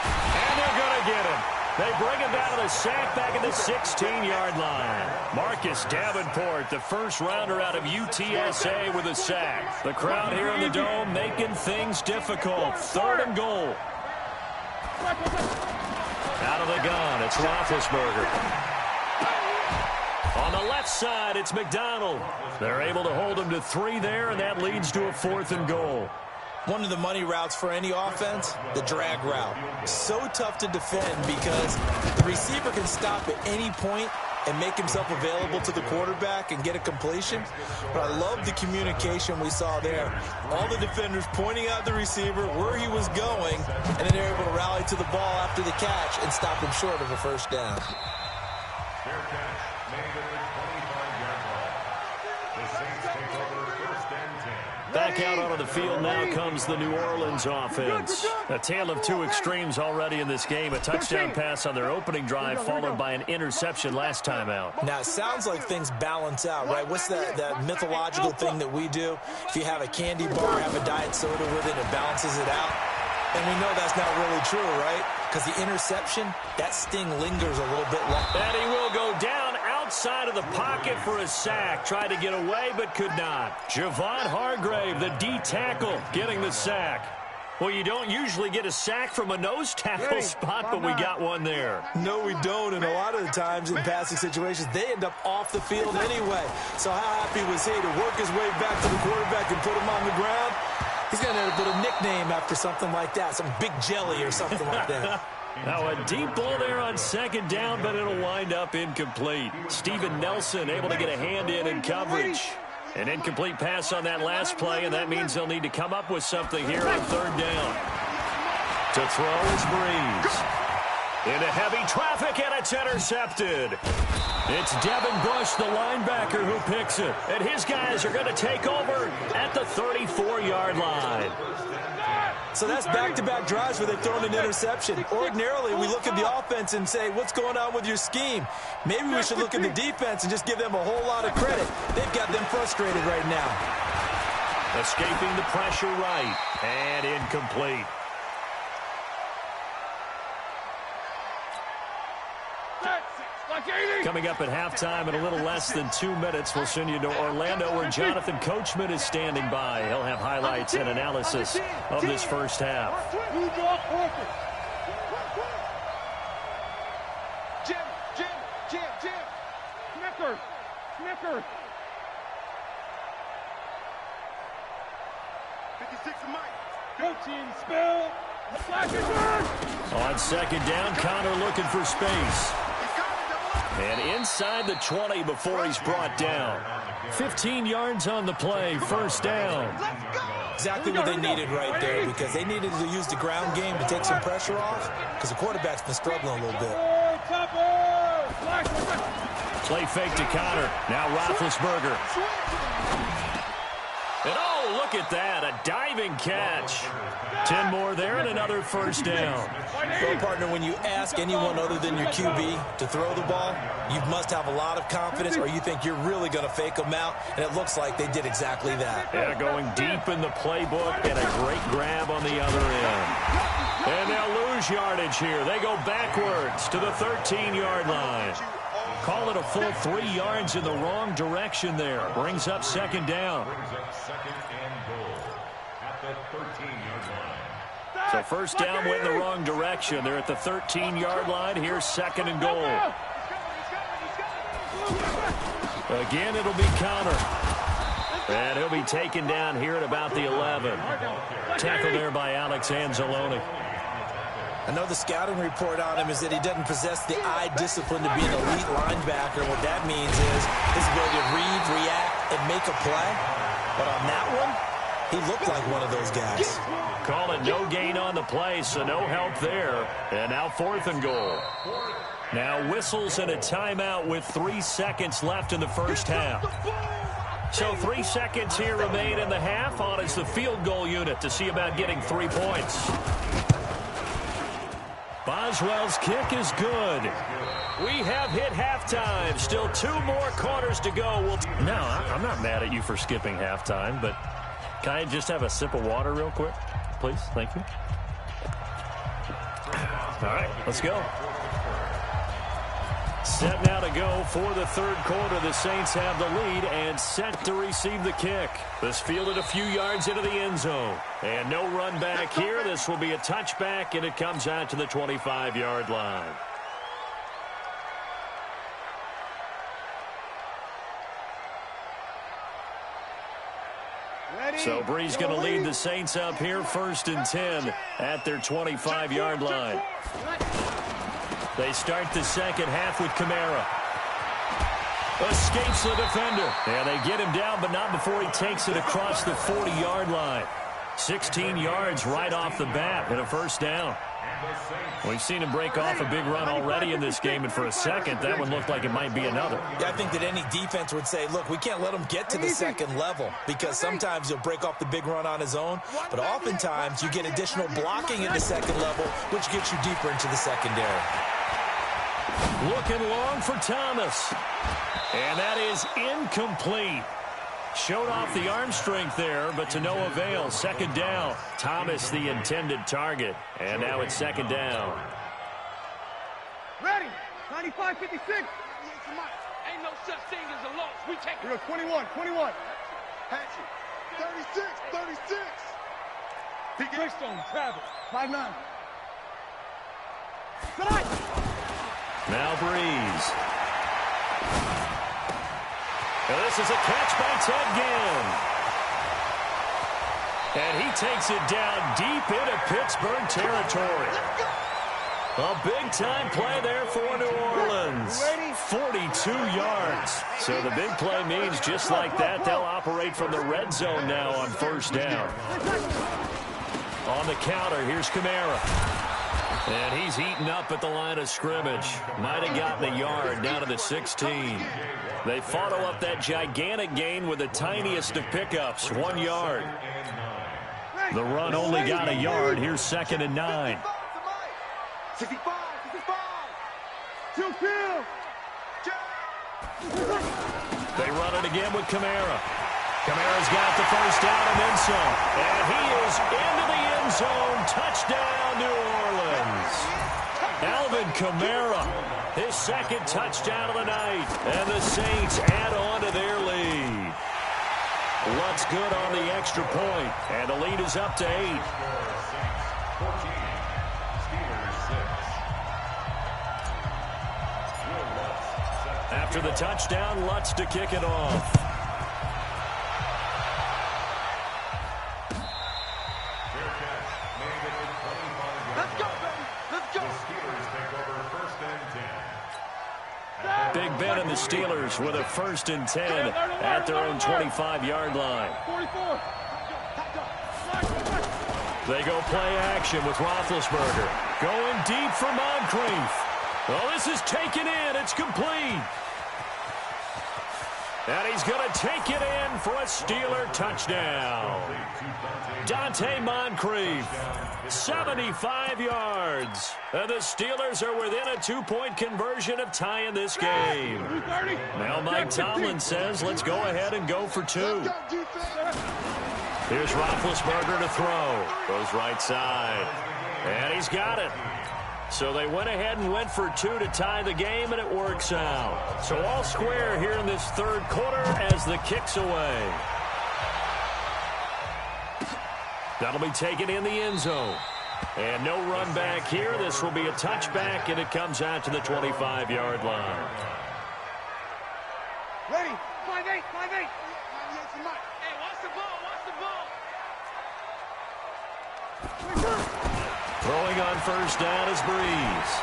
And they're going to get him. They bring him down to the sack back at the 16-yard line. Marcus Davenport, the first-rounder out of UTSA with a sack. The crowd here in the Dome making things difficult. 3rd and goal. Out of the gun, it's Roethlisberger. On the left side, it's McDonald. They're able to hold him to 3 there, and that leads to a 4th and goal. One of the money routes for any offense, the drag route. So tough to defend because the receiver can stop at any point and make himself available to the quarterback and get a completion. But I love the communication we saw there. All the defenders pointing out the receiver where he was going, and then they're able to rally to the ball after the catch and stop him short of a 1st down. Fair catch made at the 25-yard line. The Saints take over 1st and 10. Back out onto the field now comes the New Orleans offense. A tale of 2 extremes already in this game. A touchdown pass on their opening drive followed by an interception last time out. Now, it sounds like things balance out, right? What's that mythological thing that we do? If you have a candy bar, have a diet soda with it, it balances it out. And we know that's not really true, right? Because the interception, that sting lingers a little bit longer. And he will go down outside of the pocket for a sack. Tried to get away, but could not. Javon Hargrave, the D tackle, getting the sack. Well, you don't usually get a sack from a nose tackle spot, but we got one there. No, we don't, and a lot of the times in passing situations, they end up off the field anyway. So how happy was he to work his way back to the quarterback and put him on the ground? He's going to end up with a nickname after something like that, some big jelly or something like that. Now a deep ball there on 2nd down, but it'll wind up incomplete. Steven Nelson able to get a hand in coverage. An incomplete pass on that last play, and that means they'll need to come up with something here on 3rd down. To throw is Breeze. Into heavy traffic, and it's intercepted. It's Devin Bush, the linebacker, who picks it. And his guys are going to take over at the 34-yard line. So that's back-to-back drives where they've thrown an interception. Ordinarily, we look at the offense and say, what's going on with your scheme? Maybe we should look at the defense and just give them a whole lot of credit. They've got them frustrated right now. Escaping the pressure right, and incomplete. Coming up at halftime in a little less than 2 minutes, we'll send you to Orlando where Jonathan Coachman is standing by. He'll have highlights and analysis of this first half. Jim. Snicker. 56 of Mike. Coaching spell. On second down, Connor looking for space. And inside the 20 before he's brought down. 15 yards on the play, first down. Exactly what they needed right there, because they needed to use the ground game to take some pressure off, because the quarterback's been struggling a little bit. Play fake to Connor. Now Roethlisberger. And oh, look at that, a diving catch. 10 more there and another first down. Well, partner, when you ask anyone other than your QB to throw the ball, you must have a lot of confidence, or you think you're really going to fake them out, and it looks like they did exactly that. Yeah, going deep in the playbook and a great grab on the other end. And they'll lose yardage here. They go backwards to the 13-yard line. Call it a full 3 yards in the wrong direction there. Brings up second down. Second and goal at the 13-yard line. So first down went in the wrong direction. They're at the 13-yard line. Here's second and goal. Again, it'll be Connor. And he'll be taken down here at about the 11. Tackled there by Alex Anzalone. I know the scouting report on him is that he doesn't possess the eye discipline to be an elite linebacker. What that means is his ability to read, react, and make a play. But on that one, he looked like one of those guys. Call it no gain on the play, so no help there. And now fourth and goal. Now whistles and a timeout with 3 seconds left in the first half. So 3 seconds here remain in the half. On is the field goal unit to see about getting 3 points. Boswell's kick is good. We have hit halftime. Still 2 more quarters to go. No, I'm not mad at you for skipping halftime, but can I just have a sip of water real quick? Please, thank you. All right, let's go. Set now to go for the third quarter. The Saints have the lead and set to receive the kick. This fielded a few yards into the end zone. And no run back here. This will be a touchback, and it comes out to the 25-yard line. So Bree's going to lead the Saints up here, 1st and 10 at their 25-yard line. They start the second half with Kamara. Escapes the defender. Yeah, they get him down, but not before he takes it across the 40-yard line. 16 yards right off the bat and a first down. We've seen him break off a big run already in this game, and for a second, that one looked like it might be another. Yeah, I think that any defense would say, look, we can't let him get to the second level, because sometimes he'll break off the big run on his own, but oftentimes you get additional blocking at the second level, which gets you deeper into the secondary. Looking long for Thomas. And that is incomplete. Showed off the arm strength there, but to no avail. Second down. Thomas the intended target. And now it's second down. Ready. 95-56. Ain't no such thing as a loss. We take it. 21. Hatchet. 36. Greystone, Travis. 5'9". Now Breeze. And this is a catch by Ted Ginn. And he takes it down deep into Pittsburgh territory. A big-time play there for New Orleans. 42 yards. So the big play means just like that, they'll operate from the red zone now on first down. On the counter, here's Kamara. And he's eaten up at the line of scrimmage. Might have gotten a yard down to the 16. They follow up that gigantic gain with the tiniest of pickups, 1 yard. The run only got a yard. Here's 2nd and 9. 65. They run it again with Kamara. Kamara's got the first down and then some. And he is into the end zone. Touchdown, New Orleans. Alvin Kamara, his 2nd touchdown of the night. And the Saints add on to their lead. Lutz good on the extra point. And the lead is up to 8. After the touchdown, Lutz to kick it off. Let's go, baby. Let's go. Big Ben and the Steelers with a 1st and 10 at their own 25-yard line. 44. They go play action with Roethlisberger. Going deep for Moncrief. Well, this is taken in. It's complete. And he's going to take it in for a Steeler touchdown. Dante Moncrief, 75 yards. And the Steelers are within a 2-point conversion of tying this game. Now Mike Tomlin says, let's go ahead and go for 2. Here's Roethlisberger to throw. Goes right side. And he's got it. So they went ahead and went for 2 to tie the game, and it works out. So all square here in this 3rd quarter as the kick's away. That'll be taken in the end zone. And no run back here. This will be a touchback, and it comes out to the 25-yard line. Ready? 5-8. Hey, watch the ball. Throwing on first down is Breeze.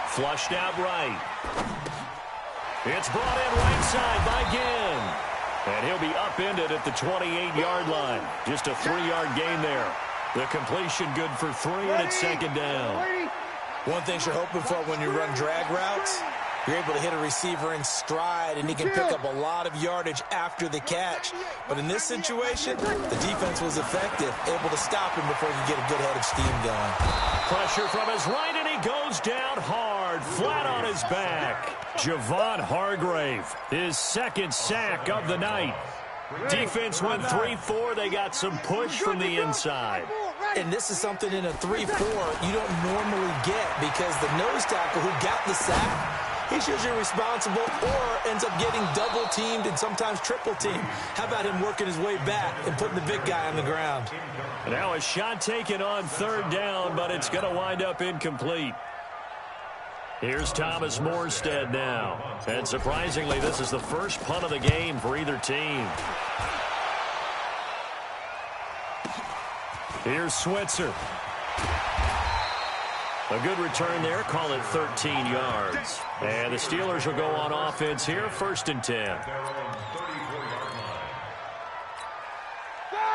Flushed out right. It's brought in right side by Ginn. And he'll be upended at the 28-yard line. Just a 3-yard gain there. The completion good for 3, and it's 2nd down. One thing you're hoping for when you run drag routes, you're able to hit a receiver in stride, and he can pick up a lot of yardage after the catch. But in this situation, the defense was effective, able to stop him before he could get a good head of steam going. Pressure from his right, and he goes down hard, flat on his back. Javon Hargrave, his 2nd sack of the night. Defense went 3-4. They got some push from the inside. And this is something in a 3-4 you don't normally get, because the nose tackle who got the sack, he's usually responsible or ends up getting double-teamed and sometimes triple-teamed. How about him working his way back and putting the big guy on the ground? Now a shot taken on 3rd down, but it's going to wind up incomplete. Here's Thomas Morstead now. And surprisingly, this is the first punt of the game for either team. Here's Switzer. A good return there. Call it 13 yards. And the Steelers will go on offense here. 1st and 10.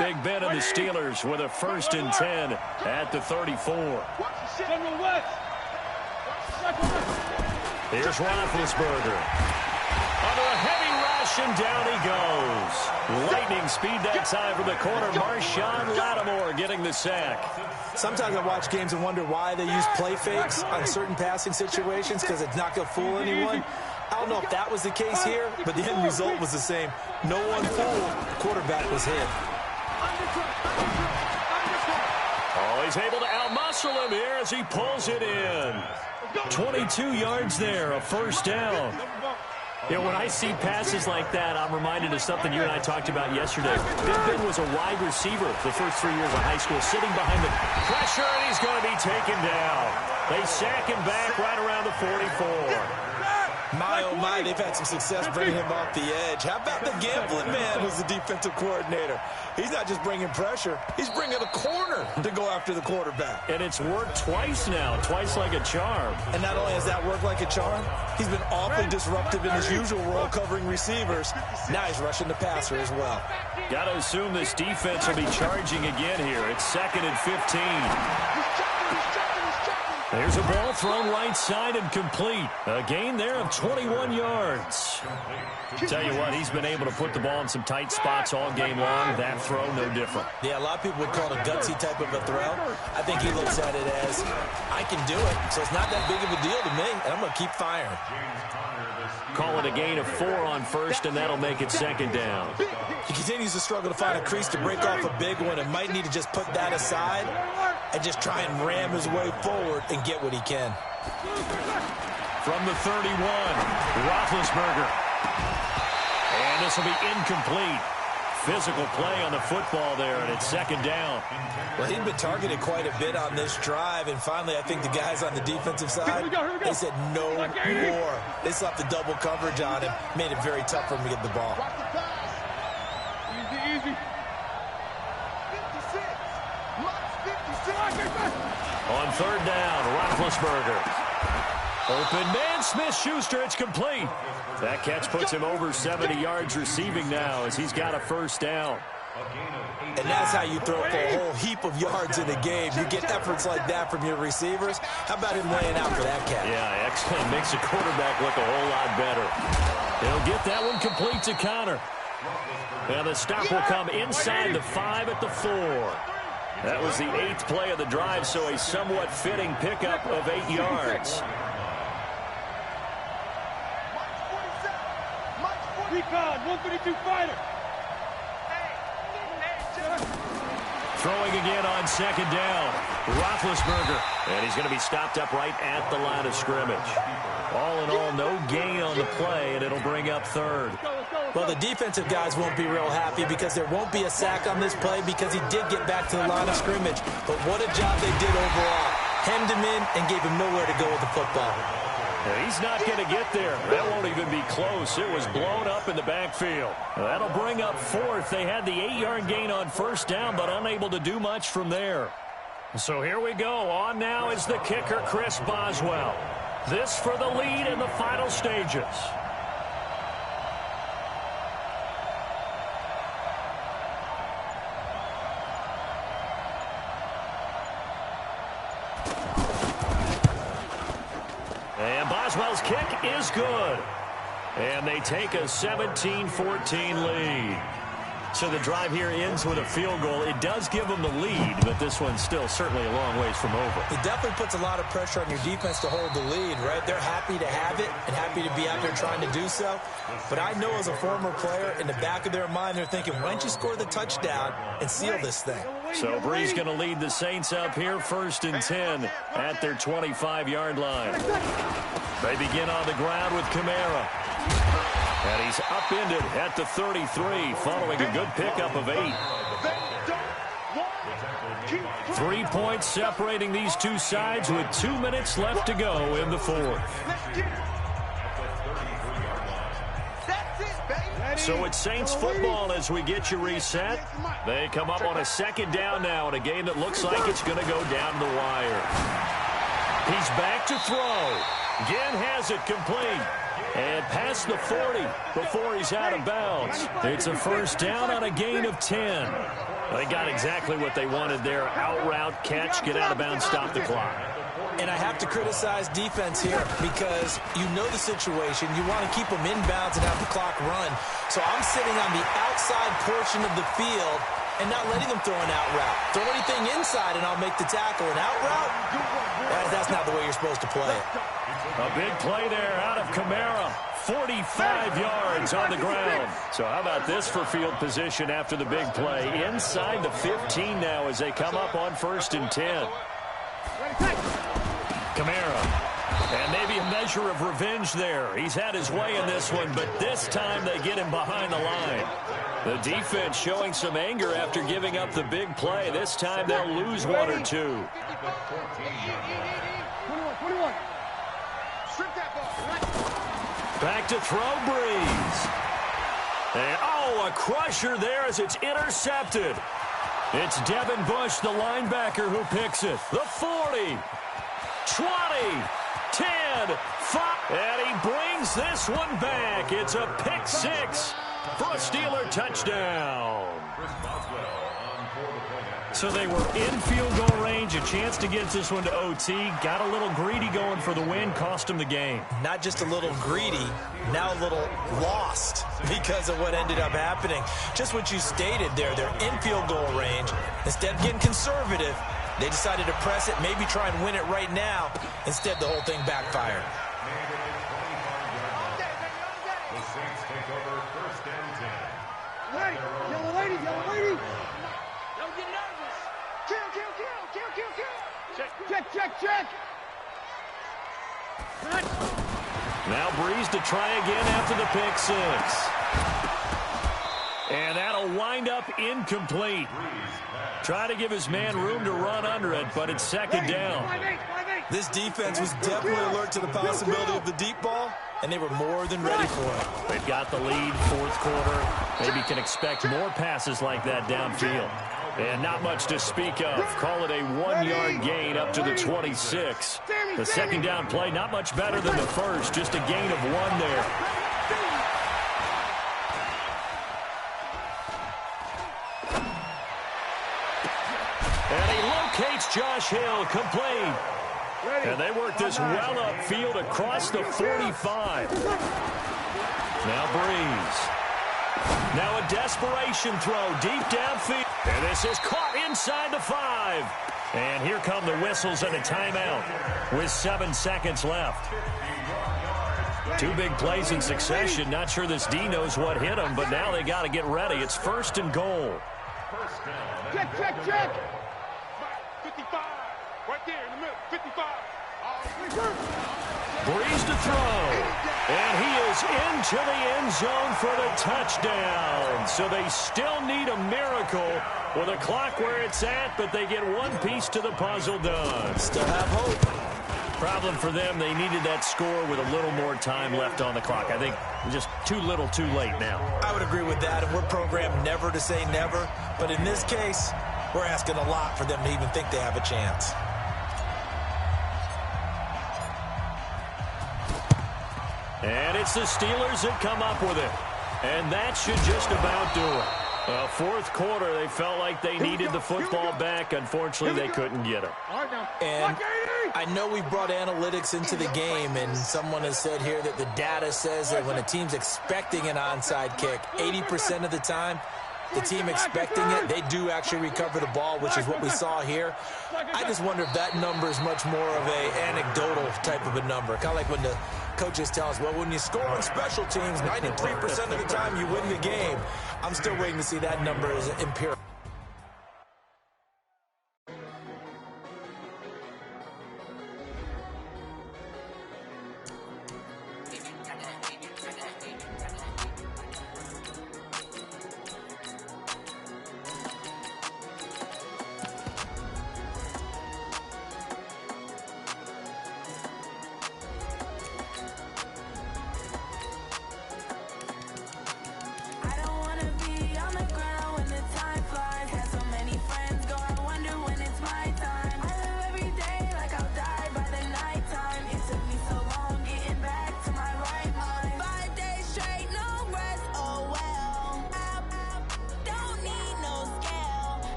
Big Ben and the Steelers with a 1st and 10 at the 34. Here's Roethlisberger. Under a heavy rush, and down he goes. Lightning speed that time from the corner. Marshawn Lattimore getting the sack. Sometimes I watch games and wonder why they use play fakes on certain passing situations, because it's not going to fool anyone. I don't know if that was the case here, but the end result was the same. No one fooled. The quarterback was hit. Oh, he's able to outmuscle him here as he pulls it in. 22 yards there, a 1st down. You know, when I see passes like that, I'm reminded of something you and I talked about yesterday. Big Ben was a wide receiver the first 3 years of high school, sitting behind the pressure, and he's going to be taken down. They sack him back right around the 44. My, oh my, they've had some success bringing him off the edge. How about the gambling man who's the defensive coordinator? He's not just bringing pressure. He's bringing a corner to go after the quarterback. And it's worked twice now, twice like a charm. And not only has that worked like a charm, he's been awfully disruptive in his usual role covering receivers. Now he's rushing the passer as well. Got to assume this defense will be charging again here. It's 2nd and 15. There's a ball thrown right side and complete. A gain there of 21 yards. Tell you what, he's been able to put the ball in some tight spots all game long. That throw, no different. Yeah, a lot of people would call it a gutsy type of a throw. I think he looks at it as, I can do it, so it's not that big of a deal to me, and I'm going to keep firing. Call it a gain of 4 on first, and that'll make it second down. He continues to struggle to find a crease to break off a big one and might need to just put that aside and just try and ram his way forward and get what he can. From the 31, Roethlisberger. And this will be incomplete. Physical play on the football there, and it's second down. Well, he'd been targeted quite a bit on this drive, and finally I think the guys on the defensive side, they said no more. They slapped the double coverage on him, made it very tough for him to get the ball. Easy. 56. Minus 56. On third down, Roethlisberger. Open man, Smith-Schuster, it's complete. That catch puts him over 70 yards receiving now as he's got a first down. And that's how you throw for a whole heap of yards in a game. You get efforts like that from your receivers. How about him laying out for that catch? Yeah, excellent. Makes the quarterback look a whole lot better. He'll get that one complete to Connor. And the stop will come inside the 5 at the 4. That was the 8th play of the drive, so a somewhat fitting pickup of 8 yards. Recon, 132 fighter. Throwing again on second down. Roethlisberger. And he's going to be stopped up right at the line of scrimmage. All in all, no gain on the play, and it'll bring up third. Well, the defensive guys won't be real happy because there won't be a sack on this play because he did get back to the line of scrimmage. But what a job they did overall. Hemmed him in and gave him nowhere to go with the football. He's not going to get there. That won't even be close. It was blown up in the backfield. That'll bring up fourth. They had the 8-yard gain on first down, but unable to do much from there. So here we go. On now is the kicker, Chris Boswell. This for the lead in the final stages. And Boswell's kick is good. And they take a 17-14 lead. So the drive here ends with a field goal. It does give them the lead, but this one's still certainly a long ways from over. It definitely puts a lot of pressure on your defense to hold the lead, right? They're happy to have it and happy to be out there trying to do so. But I know as a former player, in the back of their mind, they're thinking, why don't you score the touchdown and seal this thing? So Bree's going to lead the Saints up here, 1st and 10 at their 25-yard line. They begin on the ground with Kamara. And he's upended at the 33 following a good pickup of 8. 3 points separating these two sides with 2 minutes left to go in the 4th. So it's Saints football as we get you reset. They come up on a second down now in a game that looks like it's going to go down the wire. He's back to throw. Again has it complete. And past the 40 before he's out of bounds. It's a first down on a gain of 10. They got exactly what they wanted there. Out route, catch, get out of bounds, stop the clock. And I have to criticize defense here because you know the situation. You want to keep them inbounds and have the clock run. So I'm sitting on the outside portion of the field and not letting them throw an out route. Throw anything inside and I'll make the tackle. An out route? That's not the way you're supposed to play it. A big play there out of Kamara. 45 yards on the ground. So how about this for field position after the big play? Inside the 15 now as they come up on 1st and 10. Kamara. And maybe a measure of revenge there. He's had his way in this one, but this time they get him behind the line. The defense showing some anger after giving up the big play. This time they'll lose 1 or 2. 21. Back to throw, Breeze. And, a crusher there as it's intercepted. It's Devin Bush, the linebacker, who picks it. The 40, 20, 10, 5. And he brings this one back. It's a pick 6 for a Steeler touchdown. So they were in field goal range, a chance to get this one to OT. Got a little greedy going for the win, cost him the game. Not just a little greedy, now a little lost because of what ended up happening. Just what you stated there, they're in field goal range. Instead of getting conservative, they decided to press it, maybe try and win it right now. Instead, the whole thing backfired. The Saints take over first and 10. Ready, yellow lady, yellow lady. Don't get nervous. Kill. Check. Now Breeze to try again after the pick six. And that'll wind up incomplete. Try to give his man room to run under it, but it's second down. This defense was definitely alert to the possibility of the deep ball, and they were more than ready for it. They've got the lead, fourth quarter. Maybe can expect more passes like that downfield. And not much to speak of. Call it a 1-yard gain up to the 26. The second down play, not much better than the first, just a gain of 1 there. And he locates Josh Hill, complete. And they work this well upfield across the 45. Now Breeze. Now a desperation throw deep downfield. And this is caught inside the 5. And here come the whistles and a timeout with 7 seconds left. 2 big plays in succession. Not sure this D knows what hit him, but now they got to get ready. It's first and goal. Check. 55. Right there in the middle. 55. Breeze to throw. And he is into the end zone for the touchdown. So they still need a miracle with a clock where it's at, but they get one piece to the puzzle done. Still have hope. Problem for them, they needed that score with a little more time left on the clock. I think just too little too late now. I would agree with that, and we're programmed never to say never. But in this case, we're asking a lot for them to even think they have a chance. And it's the Steelers that come up with it. And that should just about do it. Fourth quarter, they felt like they needed the football back. Unfortunately, they couldn't get it. And I know we've brought analytics into the game, and someone has said here that the data says that when a team's expecting an onside kick, 80% of the time, the team expecting it, they do actually recover the ball, which is what we saw here. I just wonder if that number is much more of a anecdotal type of a number. Kind of like when the coaches tell us, well, when you score on special teams, 93% of the time you win the game. I'm still waiting to see that number as empirical.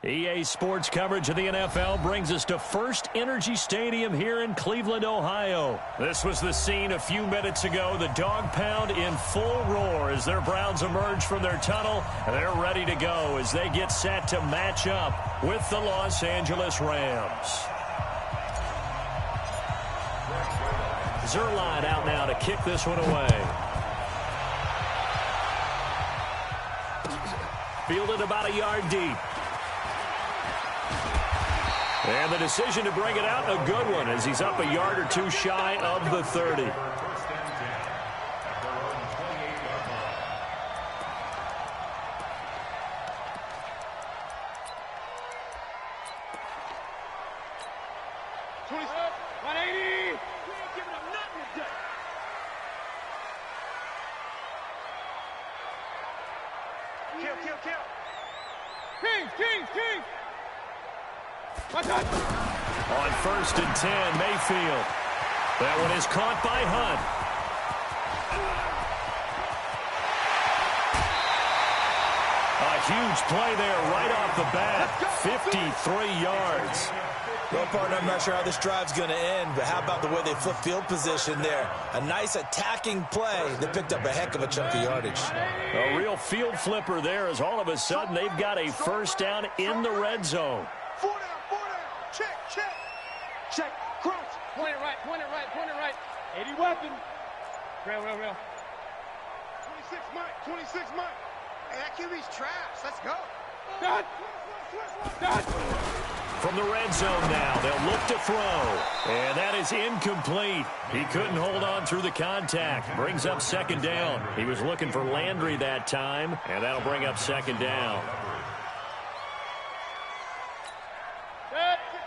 EA Sports coverage of the NFL brings us to First Energy Stadium here in Cleveland, Ohio. This was the scene a few minutes ago. The dog pound in full roar as their Browns emerge from their tunnel. And they're ready to go as they get set to match up with the Los Angeles Rams. Zerline out now to kick this one away. Fielded about a yard deep. And the decision to bring it out, a good one, as he's up a yard or two shy of the 30. Kings. On 1st and 10, Mayfield. That one is caught by Hunt. A huge play there right off the bat. 53 yards. Well, partner, I'm not sure how this drive's going to end, but how about the way they flip field position there? A nice attacking play that picked up a heck of a chunk of yardage. A real field flipper there as all of a sudden they've got a first down in the red zone. 4 down. Check. Crunch. Point it right. 80 weapon. Real. 26 Mike. Hey, that QB's trash. Let's go. Done. From the red zone now, they'll look to throw. And that is incomplete. He couldn't hold on through the contact. Brings up second down. He was looking for Landry that time, and that'll bring up second down.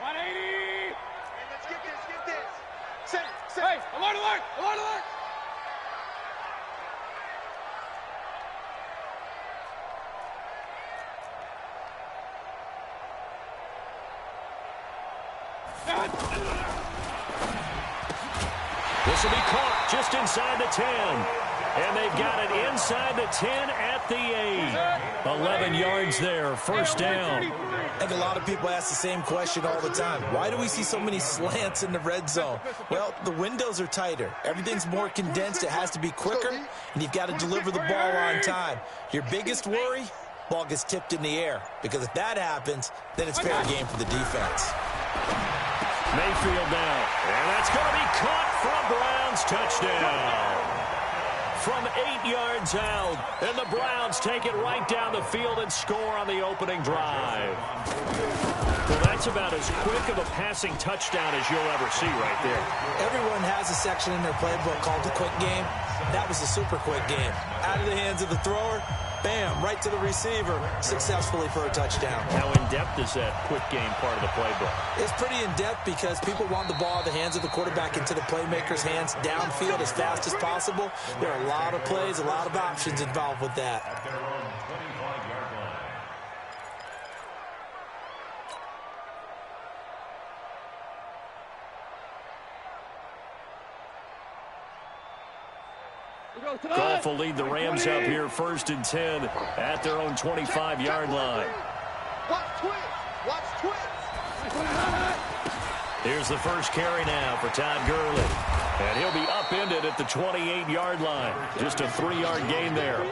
180. Hey, let's get this. Set. Hey, alert. This will be caught just inside the 10. And they've got it inside the 10 at the 8. 11 yards there, first down. I think a lot of people ask the same question all the time. Why do we see so many slants in the red zone? Well, the windows are tighter. Everything's more condensed. It has to be quicker, and you've got to deliver the ball on time. Your biggest worry, ball gets tipped in the air. Because if that happens, then it's fair game for the defense. Mayfield now. And that's going to be caught from Browns. Touchdown. From 8 yards out. And the Browns take it right down the field and score on the opening drive. Well, that's about as quick of a passing touchdown as you'll ever see right there. Everyone has a section in their playbook called the quick game. That was a super quick game. Out of the hands of the thrower, bam, right to the receiver, successfully for a touchdown. How in-depth is that quick game part of the playbook? It's pretty in-depth because people want the ball out of the hands of the quarterback into the playmaker's hands downfield as fast as possible. There are a lot of plays, a lot of options involved with that. At their own 25-yard line. Goff will lead the Rams up here 1st and 10 at their own 25-yard line. Watch twins. Here's the first carry now for Todd Gurley. And he'll be upended at the 28-yard line. Just a 3-yard gain there.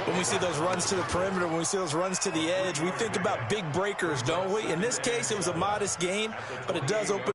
When we see those runs to the perimeter, when we see those runs to the edge, we think about big breakers, don't we? In this case, it was a modest gain, but it does open